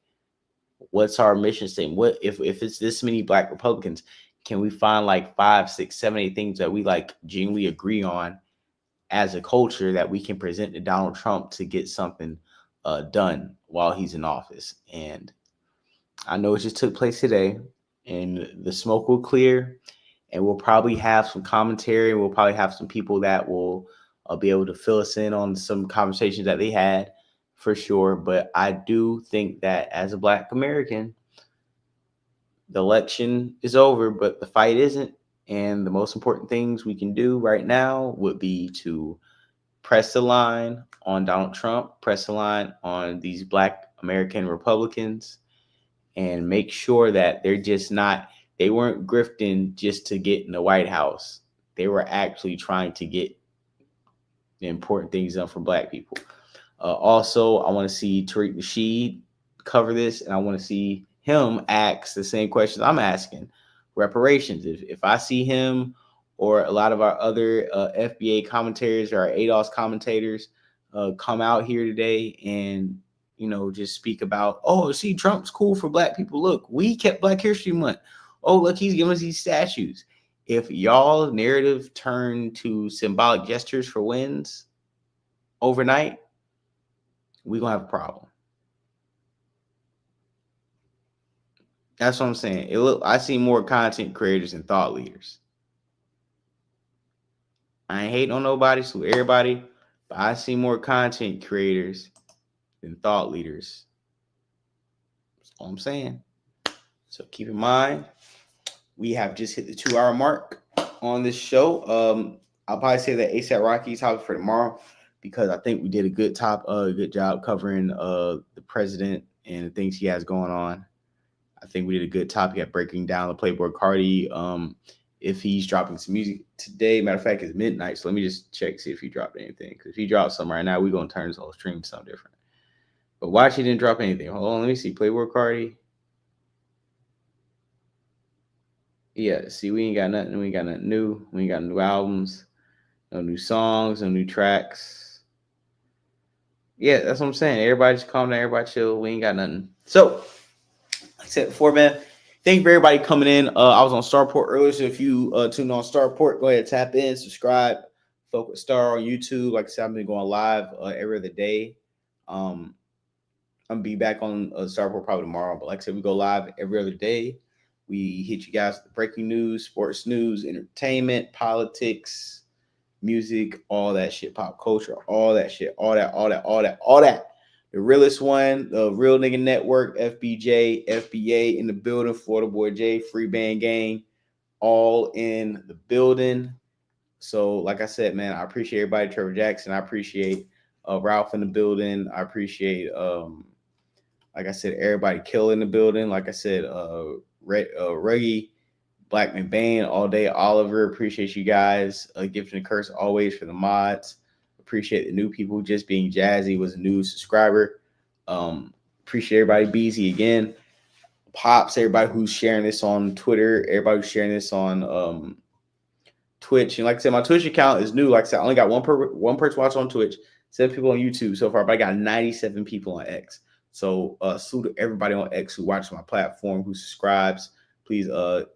what's our mission statement? What if it's this many black Republicans? Can we find like 5, 6, 7, 8 things that we like genuinely agree on as a culture that we can present to Donald Trump to get something done while he's in office? And I know it just took place today, and the smoke will clear, and we'll probably have some commentary. We'll probably have some people that will be able to fill us in on some conversations that they had for sure. But I do think that as a black American, the election is over, but the fight isn't. And the most important things we can do right now would be to press the line on Donald Trump, press the line on these black American Republicans, and make sure that they're just not, they weren't grifting just to get in the White House. They were actually trying to get the important things done for black people. Also, I want to see Tariq Nasheed cover this, and I want to see him ask the same questions I'm asking. Reparations. If I see him or a lot of our other FBA commentators or our ADOS commentators come out here today and, you know, just speak about, oh, see, Trump's cool for black people. Look, we kept Black History Month. Oh, look, he's giving us these statues. If y'all narrative turn to symbolic gestures for wins overnight, we're going to have a problem. That's what I'm saying. I see more content creators and thought leaders. I ain't hating on nobody, so everybody, but I see more content creators than thought leaders. That's all I'm saying. So keep in mind, we have just hit the 2-hour mark on this show. I'll probably say that ASAP Rocky's topic for tomorrow, because I think we did a good job covering the president and the things he has going on. I think we did a good topic at breaking down the Playboi Carti. If he's dropping some music today, matter of fact, it's midnight. So let me just check, see if he dropped anything. Because if he drops something right now, we're going to turn this whole stream to something different. But watch, he didn't drop anything. Hold on, let me see. Playboi Carti. Yeah, see, we ain't got nothing. We ain't got nothing new. We ain't got new albums, no new songs, no new tracks. Yeah, that's what I'm saying. Everybody just calm down. Everybody chill. We ain't got nothing. So, like I said before, man, thank you for everybody coming in. I was on Starport earlier, so if you tuned on Starport, go ahead, tap in, subscribe, fuck with Star on YouTube. Like I said, I've been going live every other day. I'm gonna be back on Starport probably tomorrow, but like I said, we go live every other day. We hit you guys with the breaking news, sports news, entertainment, politics, music, all that shit, pop culture, all that shit, all that. The realest one, the Real Nigga Network, FBJ, FBA in the building, Florida Boy J, Free Band Gang, all in the building. So, like I said, man, I appreciate everybody. Trevor Jackson, I appreciate Ralph in the building. I appreciate, like I said, everybody Kill in the building. Like I said, Reggie Black McBain all day. Oliver, appreciate you guys. Gift and Curse always for the mods. Appreciate the new people. Just Being Jazzy was a new subscriber. Appreciate everybody. Beezy again. Pops, everybody who's sharing this on Twitter, everybody who's sharing this on Twitch. And like I said, my Twitch account is new. Like I said, I only got one person watching on Twitch, 7 people on YouTube so far, but I got 97 people on X. So salute to everybody on X who watches my platform, who subscribes. Please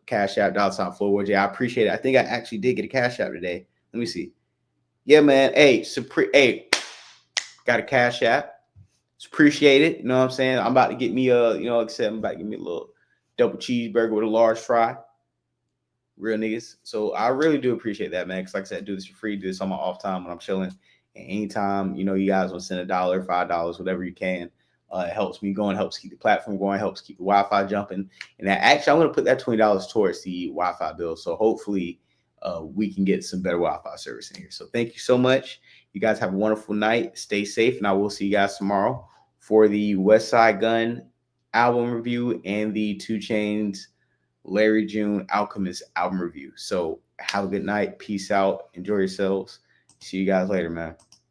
Cash App, $Floydj. I appreciate it. I think I actually did get a Cash App today. Let me see. Yeah, man. Hey, got a Cash App. Appreciate it. You know what I'm saying? I'm about to get me like I said, I'm about to get me a little double cheeseburger with a large fry. Real niggas. So I really do appreciate that, man. Because like I said, I do this for free. Do this on my off time when I'm chilling. And anytime, you guys want to send $1, $5, whatever you can. It helps me going, helps keep the platform going, helps keep the Wi-Fi jumping. And actually, I'm going to put that $20 towards the Wi-Fi bill. So hopefully we can get some better Wi-Fi service in here. So thank you so much. You guys have a wonderful night. Stay safe. And I will see you guys tomorrow for the West Side Gun album review and the 2 Chainz Larry June Alchemist album review. So have a good night. Peace out. Enjoy yourselves. See you guys later, man.